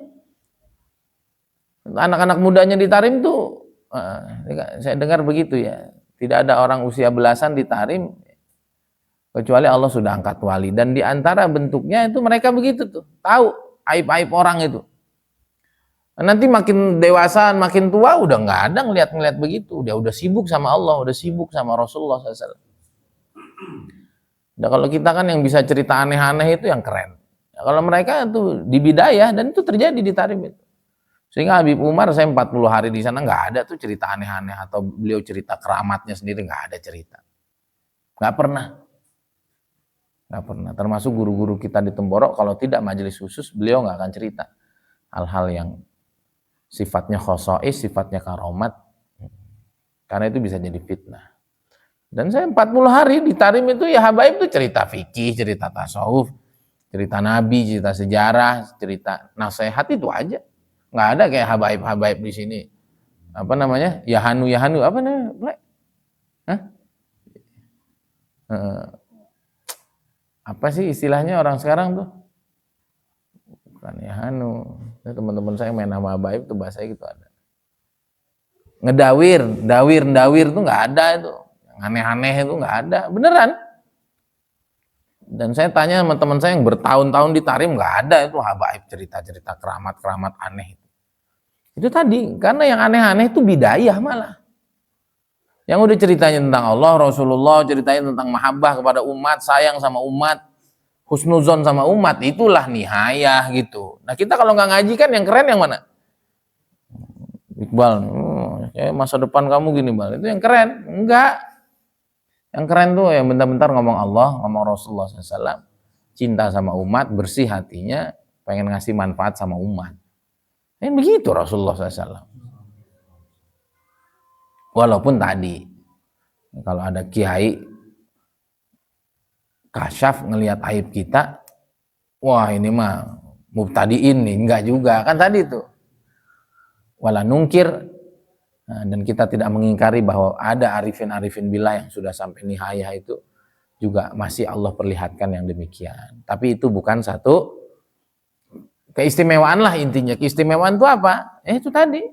Anak-anak mudanya di Tarim tuh saya dengar begitu ya. Tidak ada orang usia belasan di Tarim kecuali Allah sudah angkat wali, dan di antara bentuknya itu mereka begitu tuh, tahu aib-aib orang itu. Nanti makin dewasa, makin tua udah nggak ada ngeliat-ngeliat begitu, dia udah sibuk sama Allah, udah sibuk sama Rasulullah SAW. Nah, kalau kita kan yang bisa cerita aneh-aneh itu yang keren. Nah, kalau mereka itu di bidayah, dan itu terjadi di Tarim itu. Sehingga Habib Umar, saya 40 hari di sana nggak ada tuh cerita aneh-aneh atau beliau cerita keramatnya sendiri, nggak ada cerita, nggak pernah. Nggak pernah. Termasuk guru-guru kita di Temborok, kalau tidak majelis khusus, beliau nggak akan cerita hal-hal yang sifatnya khosois, sifatnya karomat, karena itu bisa jadi fitnah. Dan saya 40 hari di Tarim itu ya habaib itu cerita fikih, cerita tasawuf, cerita nabi, cerita sejarah, cerita nasihat, itu aja. Nggak ada kayak habaib-habaib di sini. Apa namanya? Yahanu, apa namanya? Hah? Apa sih istilahnya orang sekarang tuh? Bukan Yahanu. Teman-teman saya main nama habaib tuh bahasanya gitu ada. Ngedawir, dawir tuh nggak ada itu. Yang aneh-aneh itu nggak ada, beneran. Dan saya tanya sama teman saya yang bertahun-tahun di Tarim, nggak ada itu habaib, cerita-cerita keramat-keramat aneh. Itu tadi, karena yang aneh-aneh itu bidayah malah. Yang udah ceritanya tentang Allah, Rasulullah, ceritanya tentang mahabbah kepada umat, sayang sama umat, husnuzon sama umat, itulah nihayah gitu. Nah kita kalau nggak ngaji kan yang keren yang mana? Iqbal, masa depan kamu gini Bal, itu yang keren. Enggak. Yang keren tuh yang bentar-bentar ngomong Allah, ngomong Rasulullah SAW, cinta sama umat, bersih hatinya, pengen ngasih manfaat sama umat. Begitu Rasulullah SAW. Walaupun tadi kalau ada kiai kasyaf ngelihat aib kita, wah ini mah mubtadiin nih, enggak juga kan tadi tuh. Wala nungkir, dan kita tidak mengingkari bahwa ada arifin-arifin billah yang sudah sampai nihayah itu juga masih Allah perlihatkan yang demikian. Tapi itu bukan satu keistimewaan lah intinya. Keistimewaan itu apa? Itu tadi.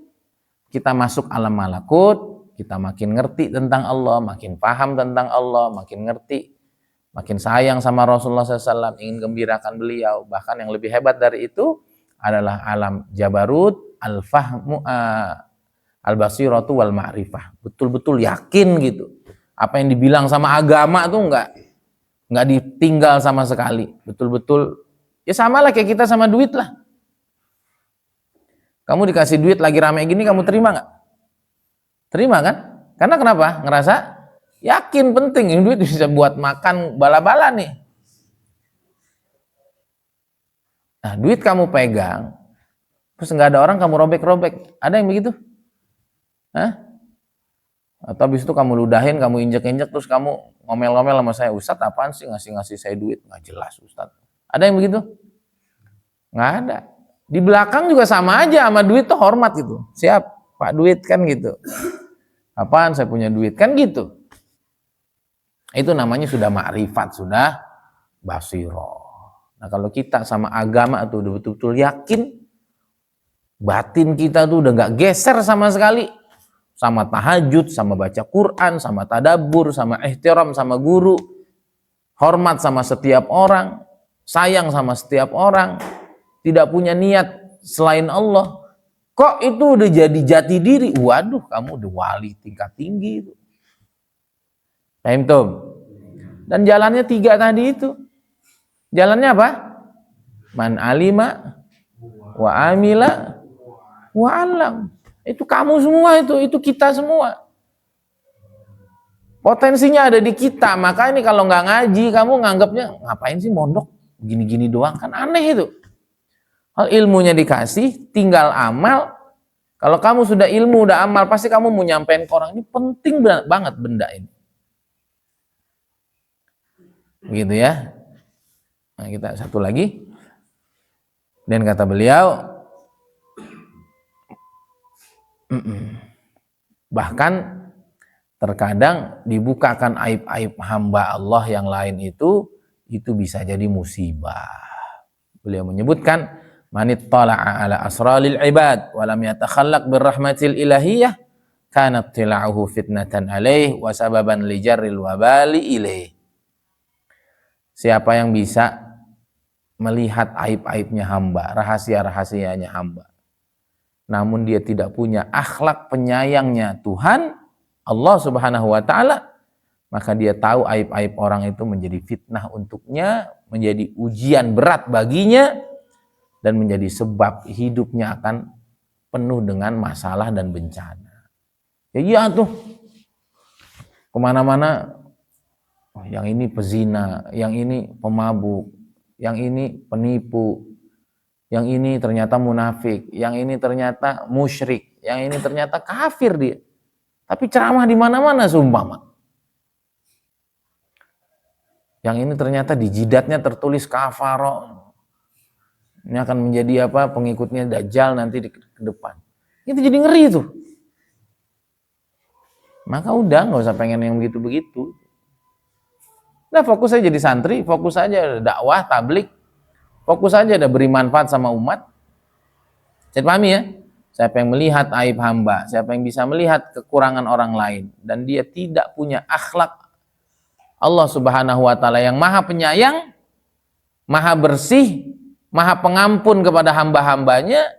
Kita masuk alam malakut, kita makin ngerti tentang Allah, makin paham tentang Allah, makin ngerti, makin sayang sama Rasulullah SAW, ingin gembirakan beliau. Bahkan yang lebih hebat dari itu adalah alam jabarut, al-fahmu, al-basiratu wal ma'rifah. Betul-betul yakin gitu. Apa yang dibilang sama agama tuh nggak ditinggal sama sekali. Betul-betul ya sama lah kayak kita sama duit lah. Kamu dikasih duit lagi rame gini, kamu terima nggak? Terima kan? Karena kenapa? Ngerasa yakin penting ini duit bisa buat makan bala-bala nih. Nah, duit kamu pegang, terus nggak ada orang kamu robek-robek. Ada yang begitu? Hah? Atau habis itu kamu ludahin, kamu injek-injek, terus kamu ngomel-ngomel sama saya, Ustadz apaan sih ngasih-ngasih saya duit? Nggak jelas Ustadz. Ada yang begitu? Nggak ada. Di belakang juga sama aja, sama duit tuh hormat gitu. Siap, Pak duit kan gitu. Apaan saya punya duit kan gitu. Itu namanya sudah ma'rifat, sudah basiro. Nah kalau kita sama agama tuh udah betul-betul yakin, batin kita tuh udah nggak geser sama sekali. Sama tahajud, sama baca Quran, sama tadabbur, sama ihtiram sama guru, hormat sama setiap orang, sayang sama setiap orang, tidak punya niat selain Allah, kok itu udah jadi jati diri. Waduh, kamu udah wali tingkat tinggi itu. Paham tuh? Dan jalannya 3 tadi itu. Jalannya apa? Man alima wa amila wa alam. Itu kamu semua itu kita semua. Potensinya ada di kita. Maka ini kalau nggak ngaji, kamu nganggapnya ngapain sih mondok gini-gini doang, kan aneh itu. Hal ilmunya dikasih, tinggal amal. Kalau kamu sudah ilmu, udah amal, pasti kamu mau nyampein ke orang. Ini penting banget benda ini. Begitu ya. Nah, kita satu lagi. Dan kata beliau, bahkan terkadang dibukakan aib-aib hamba Allah yang lain itu bisa jadi musibah. Beliau menyebutkan, manit tala'a ala asralil ibad wa lam yatakhallaq birrahmatil ilahiyah kanat tila'uhu fitnatan alaih wa sababan li jarril wabali ilaih. Siapa yang bisa melihat aib-aibnya hamba, rahasia-rahasianya hamba, namun dia tidak punya akhlak penyayangnya Tuhan Allah Subhanahu wa taala, maka dia tahu aib-aib orang itu menjadi fitnah untuknya, menjadi ujian berat baginya, dan menjadi sebab hidupnya akan penuh dengan masalah dan bencana. Ya iya tuh, kemana-mana, yang ini pezina, yang ini pemabuk, yang ini penipu, yang ini ternyata munafik, yang ini ternyata musyrik, yang ini ternyata kafir dia. Tapi ceramah di mana-mana seumpama. Yang ini ternyata di jidatnya tertulis kafaro. Ini akan menjadi apa? Pengikutnya Dajjal nanti ke depan. Itu jadi ngeri tuh. Maka udah nggak usah pengen yang begitu-begitu. Nah, fokus aja jadi santri, fokus aja dakwah, tablik, fokus aja ada beri manfaat sama umat. Saya pahami ya? Siapa yang melihat aib hamba, siapa yang bisa melihat kekurangan orang lain, dan dia tidak punya akhlak Allah Subhanahu wa taala yang maha penyayang, maha bersih, maha pengampun kepada hamba-hambanya,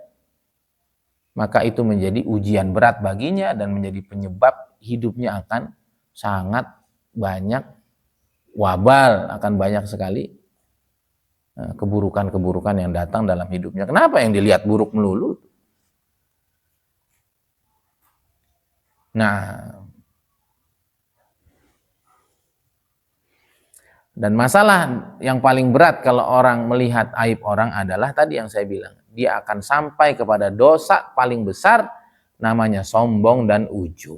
maka itu menjadi ujian berat baginya dan menjadi penyebab hidupnya akan sangat banyak wabal, akan banyak sekali keburukan-keburukan yang datang dalam hidupnya. Kenapa yang dilihat buruk melulu? Nah, dan masalah yang paling berat kalau orang melihat aib orang adalah tadi yang saya bilang, dia akan sampai kepada dosa paling besar, namanya sombong dan ujub.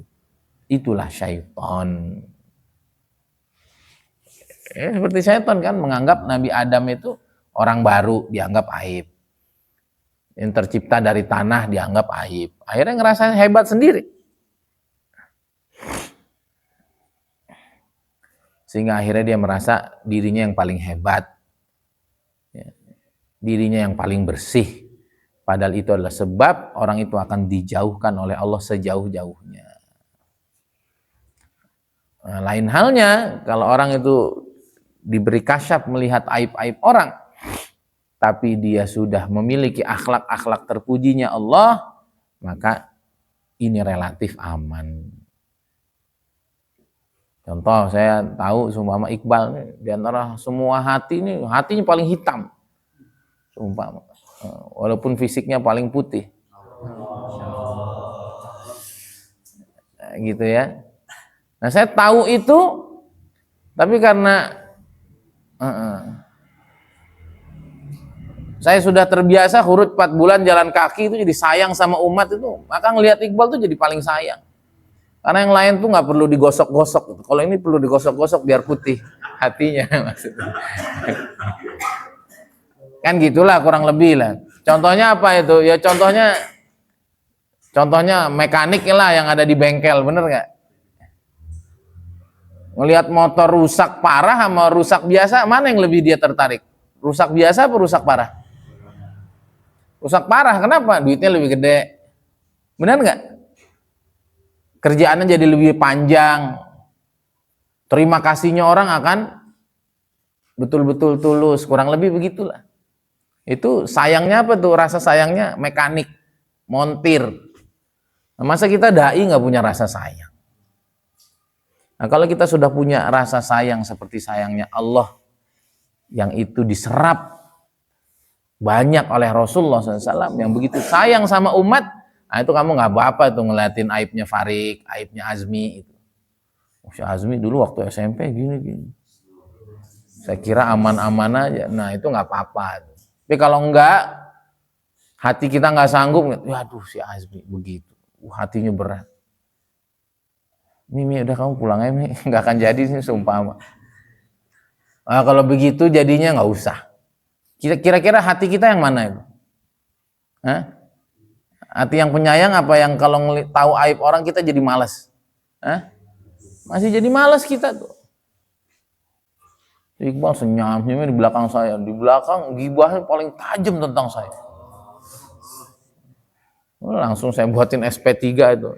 Itulah syaitan. Seperti syaitan kan menganggap Nabi Adam itu orang baru, dianggap aib. Yang tercipta dari tanah dianggap aib. Akhirnya ngerasa hebat sendiri. Sehingga akhirnya dia merasa dirinya yang paling hebat, dirinya yang paling bersih. Padahal itu adalah sebab orang itu akan dijauhkan oleh Allah sejauh-jauhnya. Nah, lain halnya kalau orang itu diberi kasyaf melihat aib-aib orang, tapi dia sudah memiliki akhlak-akhlak terpujinya Allah, maka ini relatif aman. Contoh, saya tahu seumpama Iqbal di antara semua hati ini, hatinya paling hitam. Seumpama, walaupun fisiknya paling putih. Nah, gitu ya. Nah, saya tahu itu, tapi karena saya sudah terbiasa huruf 4 bulan jalan kaki itu jadi sayang sama umat itu, maka ngelihat Iqbal tuh jadi paling sayang. Karena yang lain tuh nggak perlu digosok-gosok. Kalau ini perlu digosok-gosok biar putih hatinya maksudnya. Kan gitulah kurang lebih lah. Contohnya apa itu? Ya contohnya mekanik lah yang ada di bengkel, bener nggak? Ngelihat motor rusak parah sama rusak biasa, mana yang lebih dia tertarik? Rusak biasa apa rusak parah? Rusak parah, kenapa? Duitnya lebih gede. Bener nggak? Kerjaannya jadi lebih panjang, terima kasihnya orang akan betul-betul tulus, kurang lebih begitulah. Itu sayangnya apa tuh? Rasa sayangnya mekanik, montir. Nah, masa kita dai nggak punya rasa sayang? Nah, kalau kita sudah punya rasa sayang seperti sayangnya Allah, yang itu diserap banyak oleh Rasulullah SAW, yang begitu sayang sama umat. Nah, itu kamu nggak apa-apa tuh ngeliatin aibnya Farid, aibnya Azmi itu. Si Azmi dulu waktu SMP gini. Saya kira aman-aman aja. Nah, itu nggak apa-apa. Tapi kalau enggak, hati kita nggak sanggup, waduh si Azmi begitu. Hatinya berat. Mimi udah kamu pulang aja, Mi. Nggak akan jadi sih sumpah. Nah, kalau begitu jadinya nggak usah. Kira-kira hati kita yang mana itu? Hah? Hati yang penyayang apa yang kalau tahu aib orang kita jadi malas? Hah? Masih jadi malas kita tuh. Iqbal senyum-senyumnya di belakang saya. Di belakang gibahnya paling tajam tentang saya. Langsung saya buatin SP3 itu.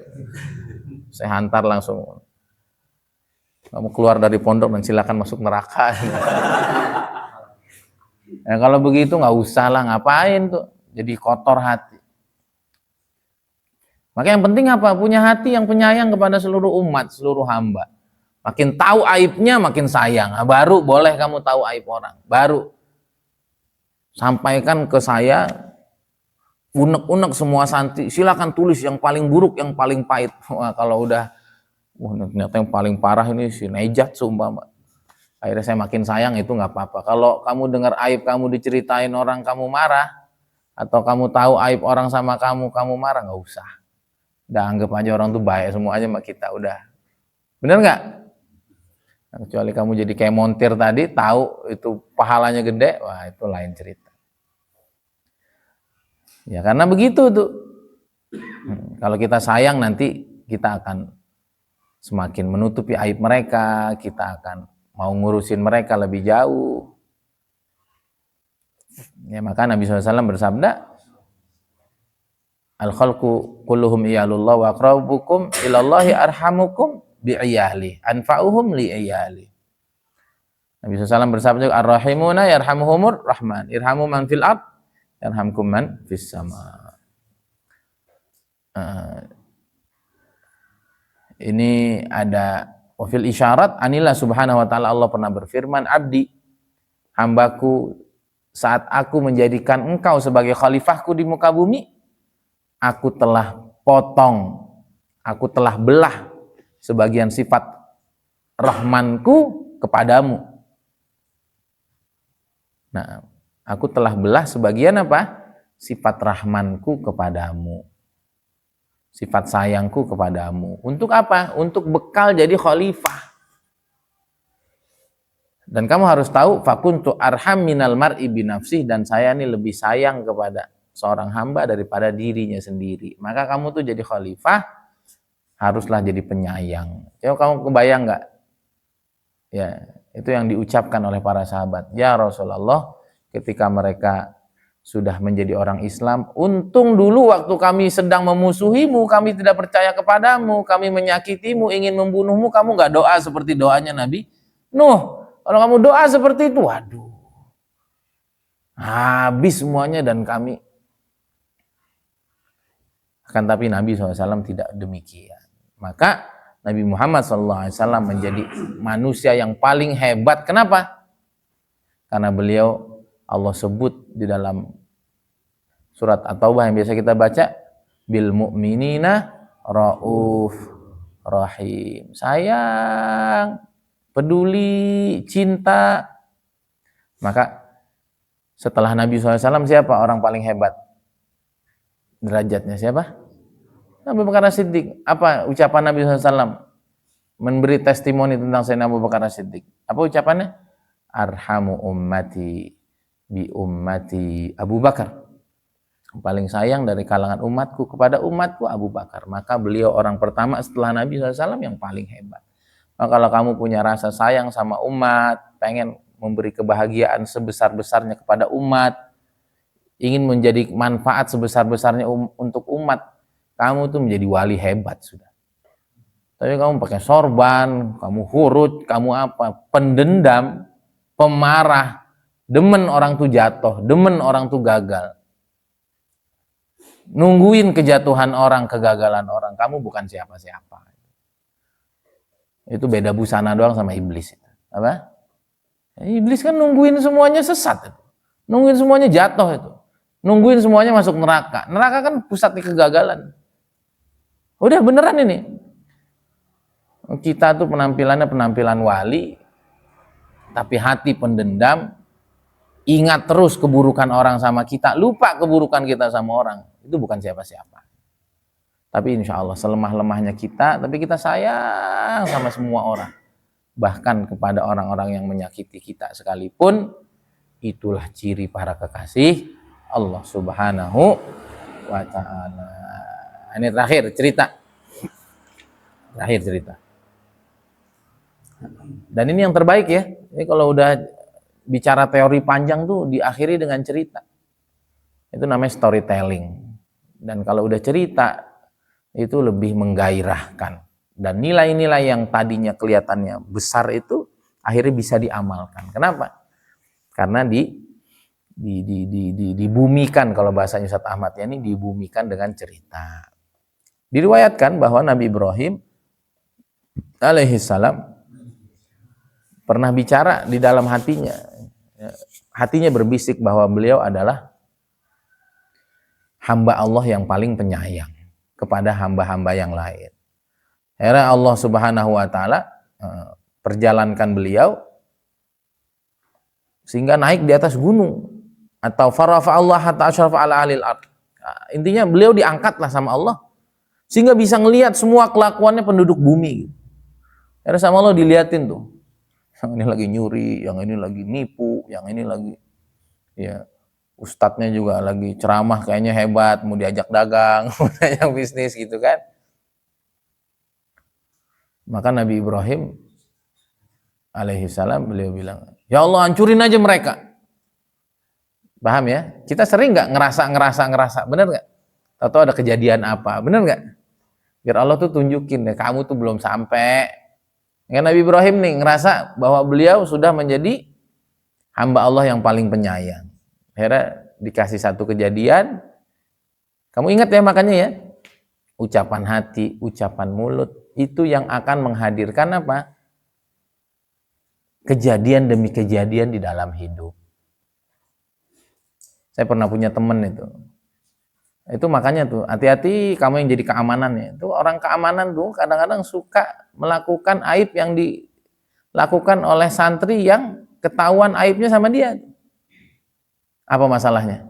Saya hantar langsung. Kamu keluar dari pondok dan silakan masuk neraka. Ya, kalau begitu nggak usah lah, ngapain tuh. Jadi kotor hati. Maka yang penting apa? Punya hati yang penyayang kepada seluruh umat, seluruh hamba. Makin tahu aibnya, makin sayang. Nah, baru boleh kamu tahu aib orang. Baru sampaikan ke saya, unek-unek semua santri. Silakan tulis yang paling buruk, yang paling pahit. Wah, kalau udah, ternyata yang paling parah ini si Nejat sumpah. Akhirnya saya makin sayang, itu nggak apa-apa. Kalau kamu dengar aib kamu diceritain orang, kamu marah, atau kamu tahu aib orang sama kamu marah, nggak usah. Udah anggap aja orang tuh baik semuanya sama kita, udah. Bener nggak? Nah, kecuali kamu jadi kayak montir tadi, tahu itu pahalanya gede, wah itu lain cerita. Ya karena begitu tuh. Kalau kita sayang nanti kita akan semakin menutupi aib mereka, kita akan mau ngurusin mereka lebih jauh. Ya maka Nabi SAW bersabda, al-khalqu kulluhum iyalullah wa aqrabukum ilallahi arhamukum bi'iyali anfa'uhum li'iyali. Nabi SAW bersabda, ar-rahimuna yarhamuhumur rahman, irhamu man fil ard yarhamkum man fis sama. Ini ada wafil isyarat anillah subhanahu wa ta'ala, Allah pernah berfirman, abdi, hambaku, saat aku menjadikan engkau sebagai khalifahku di muka bumi, aku telah potong, aku telah belah sebagian sifat rahmanku kepadamu. Nah, aku telah belah sebagian apa? Sifat rahmanku kepadamu. Sifat sayangku kepadamu. Untuk apa? Untuk bekal jadi khalifah. Dan kamu harus tahu, fakuntu arham minal mar'i binafsih, dan saya ini lebih sayang kepada seorang hamba daripada dirinya sendiri. Maka kamu tuh jadi khalifah, haruslah jadi penyayang. Coba kamu kebayang nggak? Ya, itu yang diucapkan oleh para sahabat. Ya Rasulullah, ketika mereka sudah menjadi orang Islam, untung dulu waktu kami sedang memusuhimu, kami tidak percaya kepadamu, kami menyakitimu, ingin membunuhmu, kamu nggak doa seperti doanya Nabi Nuh. Kalau kamu doa seperti itu, waduh, habis semuanya dan kami. Akan tapi Nabi SAW tidak demikian. Maka Nabi Muhammad SAW menjadi manusia yang paling hebat. Kenapa? Karena beliau, Allah sebut di dalam surat At-Taubah yang biasa kita baca, bil mu'minina rauf rahim. Sayang, peduli, cinta. Maka setelah Nabi SAW siapa orang paling hebat derajatnya? Siapa? Abu Bakar As-Siddiq. Apa ucapan Nabi SAW memberi testimoni tentang Sayyidina Abu Bakar As-Siddiq? Apa ucapannya? Arhamu ummati bi ummati Abu Bakar. Paling sayang dari kalangan umatku kepada umatku Abu Bakar. Maka beliau orang pertama setelah Nabi SAW yang paling hebat. Maka kalau kamu punya rasa sayang sama umat, pengen memberi kebahagiaan sebesar-besarnya kepada umat, ingin menjadi manfaat sebesar-besarnya untuk umat, kamu tuh menjadi wali hebat sudah. Tapi kamu pakai sorban, kamu hurut, kamu apa? Pendendam, pemarah, demen orang tuh jatuh, demen orang tuh gagal. Nungguin kejatuhan orang, kegagalan orang, kamu bukan siapa-siapa. Itu beda busana doang sama iblis. Apa? Iblis kan nungguin semuanya sesat. Nungguin semuanya jatuh itu. Nungguin semuanya masuk neraka. Neraka kan pusatnya kegagalan. Udah beneran ini. Kita tuh penampilannya penampilan wali, tapi hati pendendam, ingat terus keburukan orang sama kita, lupa keburukan kita sama orang. Itu bukan siapa-siapa. Tapi insya Allah selemah-lemahnya kita, tapi kita sayang sama semua orang. Bahkan kepada orang-orang yang menyakiti kita sekalipun, itulah ciri para kekasih Allah Subhanahu wa ta'ala. Ini terakhir cerita. Dan ini yang terbaik ya. Ini kalau udah bicara teori panjang tuh diakhiri dengan cerita. Itu namanya storytelling. Dan kalau udah cerita itu lebih menggairahkan. Dan nilai-nilai yang tadinya kelihatannya besar itu akhirnya bisa diamalkan. Kenapa? Karena dibumikan, kalau bahasanya Ustaz Ahmad ya, ini dibumikan dengan cerita. Diriwayatkan bahwa Nabi Ibrahim alaihissalam pernah bicara di dalam hatinya. Hatinya berbisik bahwa beliau adalah hamba Allah yang paling penyayang kepada hamba-hamba yang lain. Akhirnya Allah Subhanahu wa taala perjalankan beliau sehingga naik di atas gunung, atau farafa Allah hatta asyrafa ala alil ard. Intinya beliau diangkatlah sama Allah sehingga bisa ngelihat semua kelakuannya penduduk bumi. Akhirnya sama Allah diliatin tuh. Yang ini lagi nyuri, yang ini lagi nipu, yang ini lagi ya ustadznya juga lagi ceramah kayaknya hebat, mau diajak dagang, mau diajak bisnis gitu kan. Maka Nabi Ibrahim alaihissalam beliau bilang, ya Allah hancurin aja mereka. Paham ya? Kita sering nggak ngerasa, bener nggak? Atau ada kejadian apa, bener nggak? Biar Allah tuh tunjukin ya, kamu tuh belum sampai. Ya, Nabi Ibrahim nih ngerasa bahwa beliau sudah menjadi hamba Allah yang paling penyayang. Akhirnya dikasih satu kejadian, kamu ingat ya makanya ya, ucapan hati, ucapan mulut, itu yang akan menghadirkan apa? Kejadian demi kejadian di dalam hidup. Saya pernah punya temen itu makanya tuh hati-hati kamu yang jadi keamanannya. Itu orang keamanan tuh kadang-kadang suka melakukan aib yang dilakukan oleh santri yang ketahuan aibnya sama dia. Apa masalahnya?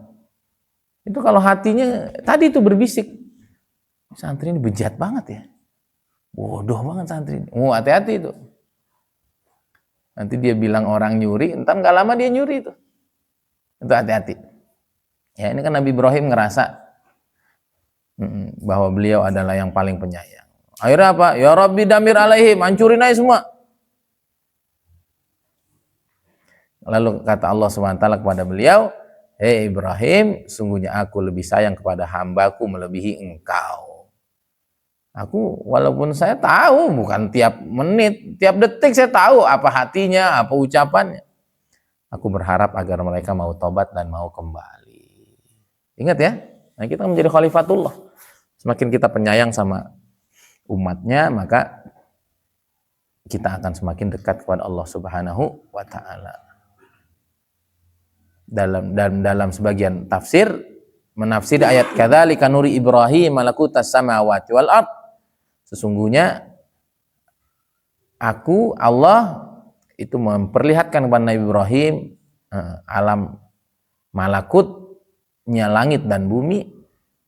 Itu kalau hatinya tadi itu berbisik, santri ini bejat banget ya, bodoh banget santri ini. Oh, hati-hati itu. Nanti dia bilang orang nyuri, entar nggak lama dia nyuri itu. Itu hati-hati. Ya ini kan Nabi Ibrahim ngerasa bahwa beliau adalah yang paling penyayang. Akhirnya apa? Ya Rabbi damir alaihim, hancurin aja semua. Lalu kata Allah SWT kepada beliau, hei Ibrahim, sungguhnya aku lebih sayang kepada hambaku melebihi engkau. Aku walaupun saya tahu bukan tiap menit, tiap detik saya tahu apa hatinya, apa ucapannya. Aku berharap agar mereka mau tobat dan mau kembali. Ingat ya, nah kita menjadi khalifatullah. Semakin kita penyayang sama umatnya, maka kita akan semakin dekat kepada Allah Subhanahu wa taala. Dalam sebagian tafsir menafsir ayat kadzalika nuri Ibrahim malakutas samawati wal ard. Sesungguhnya aku Allah itu memperlihatkan kepada Nabi Ibrahim alam malakutnya langit dan bumi.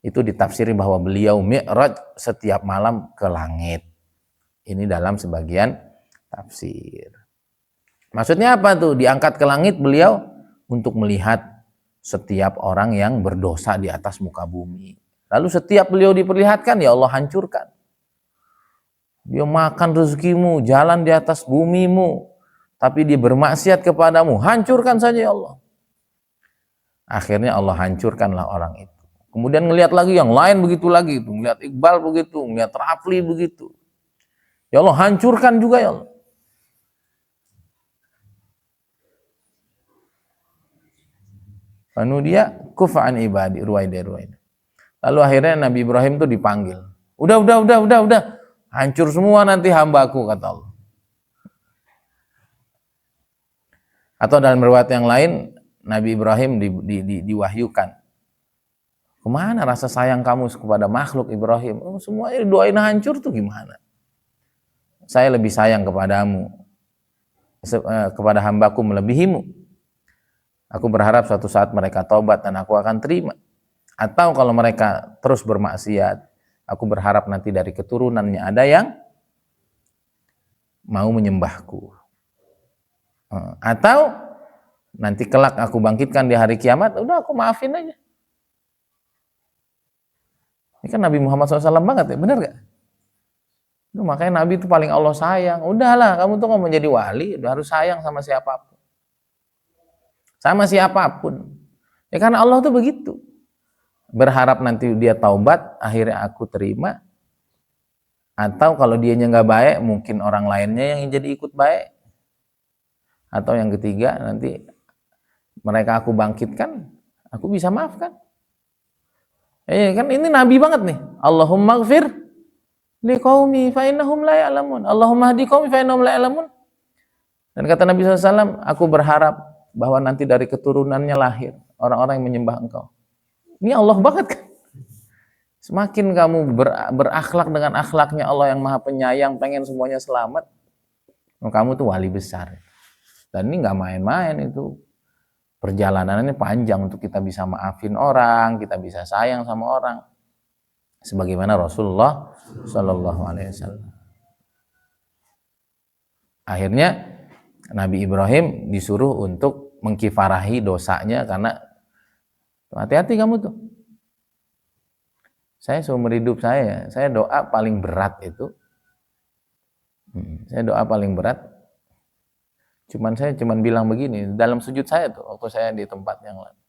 Itu ditafsiri bahwa beliau mi'raj setiap malam ke langit. Ini dalam sebagian tafsir. Maksudnya apa tuh? Diangkat ke langit beliau untuk melihat setiap orang yang berdosa di atas muka bumi. Lalu setiap beliau diperlihatkan, ya Allah hancurkan. Dia makan rezekimu, jalan di atas bumimu, tapi dia bermaksiat kepadamu, hancurkan saja ya Allah. Akhirnya Allah hancurkanlah orang itu. Kemudian ngelihat lagi yang lain begitu lagi, ngelihat Iqbal begitu, ngelihat Rafli begitu. Ya Allah hancurkan juga ya Allah. Anu dia kufa'an ibadi ruwaida. Lalu akhirnya Nabi Ibrahim itu dipanggil. Udah. Hancur semua nanti hambaku, kata Allah. Atau dalam riwayat yang lain Nabi Ibrahim diwahyukan. Kemana rasa sayang kamu kepada makhluk Ibrahim? Oh, semuanya doain hancur tuh gimana? Saya lebih sayang kepadamu, kepada hambaku melebihimu. Aku berharap suatu saat mereka tobat dan aku akan terima. Atau kalau mereka terus bermaksiat, aku berharap nanti dari keturunannya ada yang mau menyembahku. Atau nanti kelak aku bangkitkan di hari kiamat, udah aku maafin aja. Ini kan Nabi Muhammad SAW banget ya, benar gak? Makanya Nabi itu paling Allah sayang. Udahlah, kamu tuh mau menjadi wali, udah harus sayang sama siapapun. Sama siapapun. Ya karena Allah tuh begitu. Berharap nanti dia taubat, akhirnya aku terima. Atau kalau dianya nggak baik, mungkin orang lainnya yang jadi ikut baik. Atau yang ketiga, nanti mereka aku bangkitkan, aku bisa maafkan. Kan ini Nabi banget nih. Allahumma gfir liqaumi fa innahum la ya'lamun. Allahumma hdi qaumi fa innahum la ya'lamun. Dan kata Nabi SAW, aku berharap bahwa nanti dari keturunannya lahir orang-orang yang menyembah engkau. Ini Allah banget kan. Semakin kamu berakhlak dengan akhlaknya Allah yang maha penyayang, pengen semuanya selamat, kamu tuh wali besar. Dan ini nggak main-main itu. Perjalanannya panjang untuk kita bisa maafin orang, kita bisa sayang sama orang. Sebagaimana Rasulullah Shallallahu Alaihi Wasallam. Akhirnya Nabi Ibrahim disuruh untuk mengkifarahi dosanya karena hati-hati kamu tuh. Saya seumur hidup saya doa paling berat itu. Saya doa paling berat. Saya bilang begini dalam sujud saya tuh waktu saya di tempat yang lain.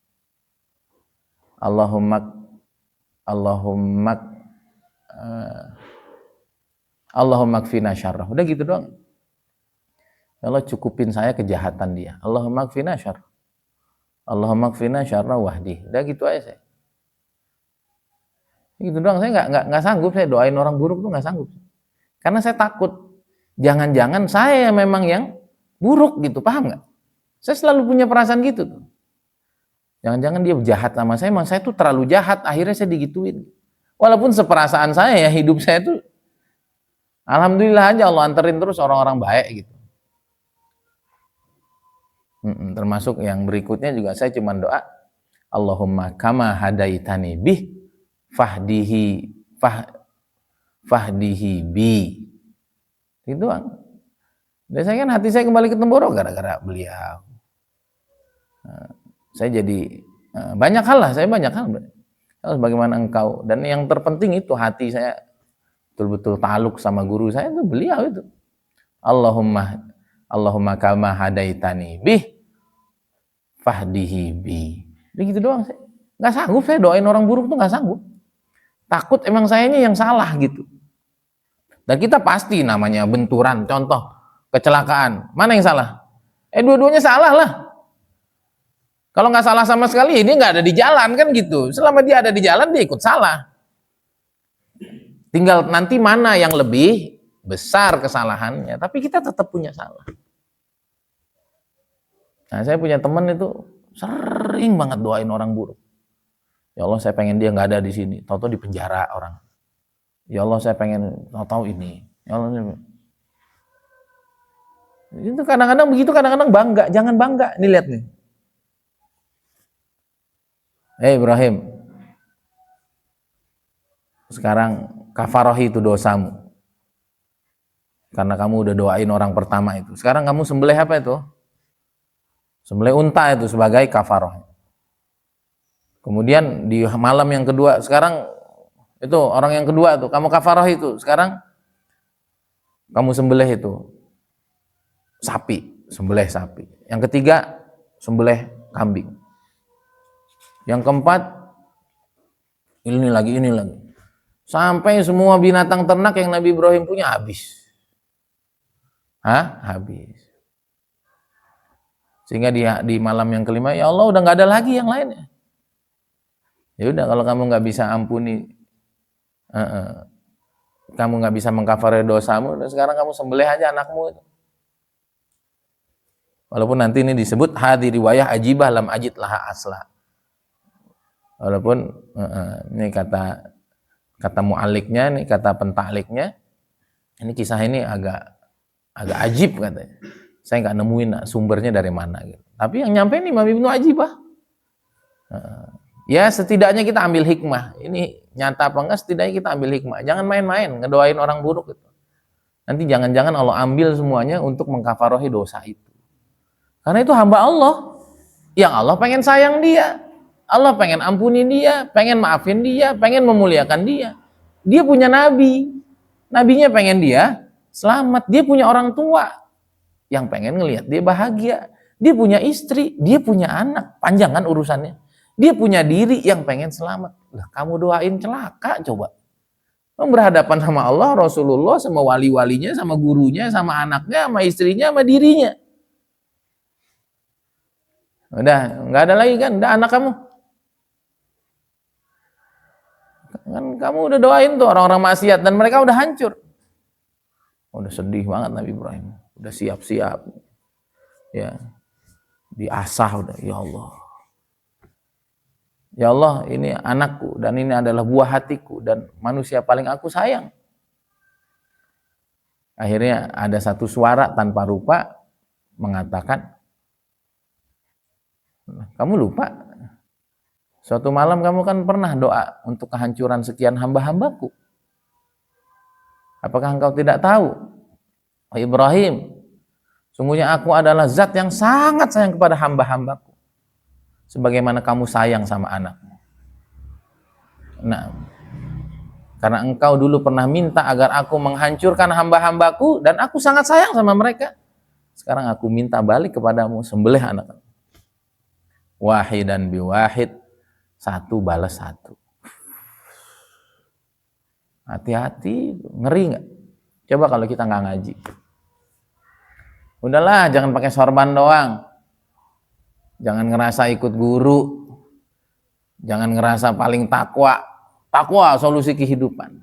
Allahumma kfina syarrah. Udah gitu doang. Ya Allah cukupin saya kejahatan dia. Allahumma kfina syarrah. Allahumma kfina syarrah wahdi. Udah gitu aja saya. Gitu doang. Saya nggak sanggup saya doain orang buruk tuh nggak sanggup. Karena saya takut jangan-jangan saya memang yang buruk gitu, paham nggak? Saya selalu punya perasaan gitu tuh. Jangan-jangan dia jahat sama saya, emang saya tuh terlalu jahat, akhirnya saya digituin. Walaupun seperasaan saya ya, hidup saya tuh alhamdulillah aja Allah anterin terus orang-orang baik gitu. Termasuk yang berikutnya juga saya cuma doa, Allahumma kama hadaitani bih fahdihi bi. Itu doang. Biasanya kan hati saya kembali ke Temboro gara-gara beliau. Saya jadi banyak hal bagaimana engkau, dan yang terpenting itu hati saya betul-betul taluk sama guru saya itu beliau itu. Allahumma kama hadaitani bih fahdihi bi. Jadi gitu doang saya. Nggak sanggup saya doain orang buruk tuh nggak sanggup. Takut emang sayanya yang salah gitu. Dan kita pasti namanya benturan, contoh kecelakaan, mana yang salah? Dua-duanya salah lah. Kalau nggak salah sama sekali, dia nggak ada di jalan kan gitu. Selama dia ada di jalan, dia ikut salah. Tinggal nanti mana yang lebih besar kesalahannya, tapi kita tetap punya salah. Nah, saya punya teman itu sering banget doain orang buruk. Ya Allah, saya pengen dia nggak ada di sini, tahu-tahu di penjara orang. Ya Allah, saya pengen tahu ini. Ya Allah, itu kadang-kadang begitu, kadang-kadang bangga. Jangan bangga. Ini lihat nih. Ibrahim, sekarang kafarohi itu dosamu. Karena kamu udah doain orang pertama itu. Sekarang kamu sembelih apa itu? Sembelih unta itu sebagai kafaroh. Kemudian di malam yang kedua, sekarang itu orang yang kedua tuh, kamu kafaroh itu. Sekarang kamu sembelih itu sapi, sembelih sapi. Yang ketiga, sembelih kambing. Yang keempat, ini lagi. Sampai semua binatang ternak yang Nabi Ibrahim punya habis. Habis. Sehingga di malam yang kelima, ya Allah udah nggak ada lagi yang lainnya. Ya udah, kalau kamu nggak bisa ampuni, kamu nggak bisa mengkafarkan dosamu, dan sekarang kamu sembelih aja anakmu itu. Walaupun nanti ini disebut hadi riwayah ajibah lam ajid laha asla. Walaupun ini kata mu'aliknya, ini kata pentakliknya, ini kisah ini agak ajib katanya. Saya nggak nemuin sumbernya dari mana gitu. Tapi yang nyampe ini Imam Ibnu Ajibah. Ya setidaknya kita ambil hikmah. Ini nyata apa enggak, setidaknya kita ambil hikmah. Jangan main-main ngedoain orang buruk gitu. Nanti jangan-jangan Allah ambil semuanya untuk mengkafarohi dosa itu. Karena itu hamba Allah, yang Allah pengen sayang dia, Allah pengen ampuni dia, pengen maafin dia, pengen memuliakan dia. Dia punya nabi, Nabinya pengen dia selamat. Dia punya orang tua yang pengen ngelihat dia bahagia. Dia punya istri, dia punya anak. Panjang kan urusannya. Dia punya diri yang pengen selamat. Lah, kamu doain celaka coba. Kamu berhadapan sama Allah, Rasulullah, sama wali-walinya, sama gurunya, sama anaknya, sama istrinya, sama dirinya. Udah, nggak ada lagi kan? Udah anak kamu. Kan kamu udah doain tuh orang-orang maksiat dan mereka udah hancur. Udah sedih banget Nabi Ibrahim. Udah siap-siap. Ya. Diasah udah, ya Allah. Ya Allah, ini anakku dan ini adalah buah hatiku dan manusia paling aku sayang. Akhirnya ada satu suara tanpa rupa mengatakan, kamu lupa? Suatu malam kamu kan pernah doa untuk kehancuran sekian hamba-hambaku. Apakah engkau tidak tahu? Oh Ibrahim, sungguhnya aku adalah zat yang sangat sayang kepada hamba-hambaku. Sebagaimana kamu sayang sama anakmu. Nah, karena engkau dulu pernah minta agar aku menghancurkan hamba-hambaku dan aku sangat sayang sama mereka. Sekarang aku minta balik kepadamu, sembelih anak. Wahidan biwahid, satu balas satu. Hati-hati, ngeri nggak? Coba kalau kita nggak ngaji. Udahlah, jangan pakai sorban doang. Jangan ngerasa ikut guru. Jangan ngerasa paling takwa. Takwa solusi kehidupan.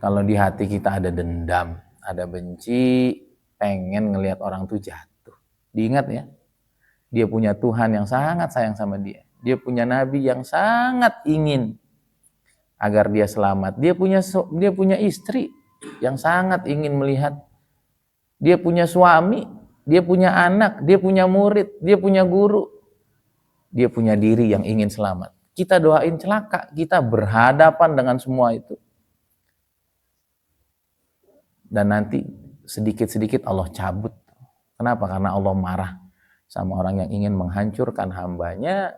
Kalau di hati kita ada dendam, ada benci, pengen ngelihat orang tuh jatuh. Diingat ya, dia punya Tuhan yang sangat sayang sama dia. Dia punya Nabi yang sangat ingin agar dia selamat. Dia punya istri yang sangat ingin melihat. Dia punya suami, dia punya anak, dia punya murid, dia punya guru. Dia punya diri yang ingin selamat. Kita doain celaka, kita berhadapan dengan semua itu. Dan nanti sedikit-sedikit Allah cabut. Kenapa? Karena Allah marah sama orang yang ingin menghancurkan hambanya.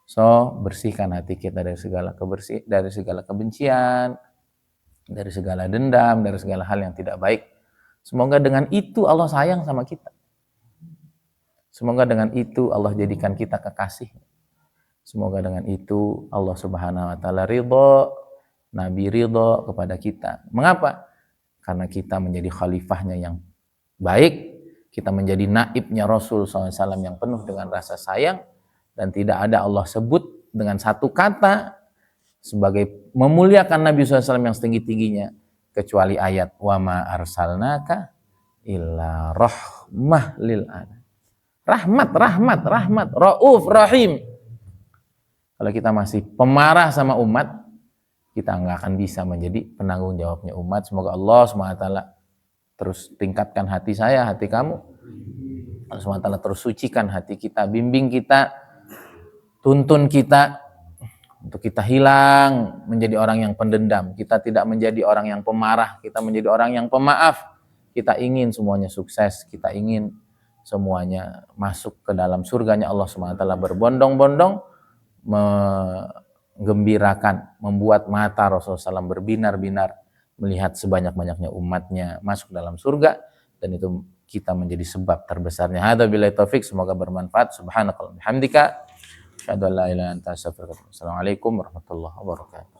So, bersihkan hati kita dari segala kebencian, dari segala dendam, dari segala hal yang tidak baik. Semoga dengan itu Allah sayang sama kita. Semoga dengan itu Allah jadikan kita kekasih. Semoga dengan itu Allah Subhanahu wa taala ridho, Nabi ridho kepada kita. Mengapa? Karena kita menjadi khalifahnya yang baik, kita menjadi naibnya Rasul SAW yang penuh dengan rasa sayang, dan tidak ada Allah sebut dengan satu kata sebagai memuliakan Nabi SAW yang setinggi-tingginya kecuali ayat wa ma arsalnaka illa rahmah lil alamin. Rahmat, rauf, rahim. Kalau kita masih pemarah sama umat, kita nggak akan bisa menjadi penanggung jawabnya umat. Semoga Allah SWT terus tingkatkan hati saya, hati kamu. Allah SWT terus sucikan hati kita, bimbing kita, tuntun kita untuk kita hilang menjadi orang yang pendendam. Kita tidak menjadi orang yang pemarah, kita menjadi orang yang pemaaf. Kita ingin semuanya sukses, kita ingin semuanya masuk ke dalam surganya Allah SWT berbondong-bondong, menggembirakan, membuat mata Rasulullah SAW berbinar-binar melihat sebanyak-banyaknya umatnya masuk dalam surga, dan itu kita menjadi sebab terbesarnya. Hadza billahi taufik, semoga bermanfaat. Subhanakallahumma bihamdika asyhadu an la ilaha illa anta astaghfiruka wa atubu ilaik. Assalamualaikum warahmatullahi wabarakatuh.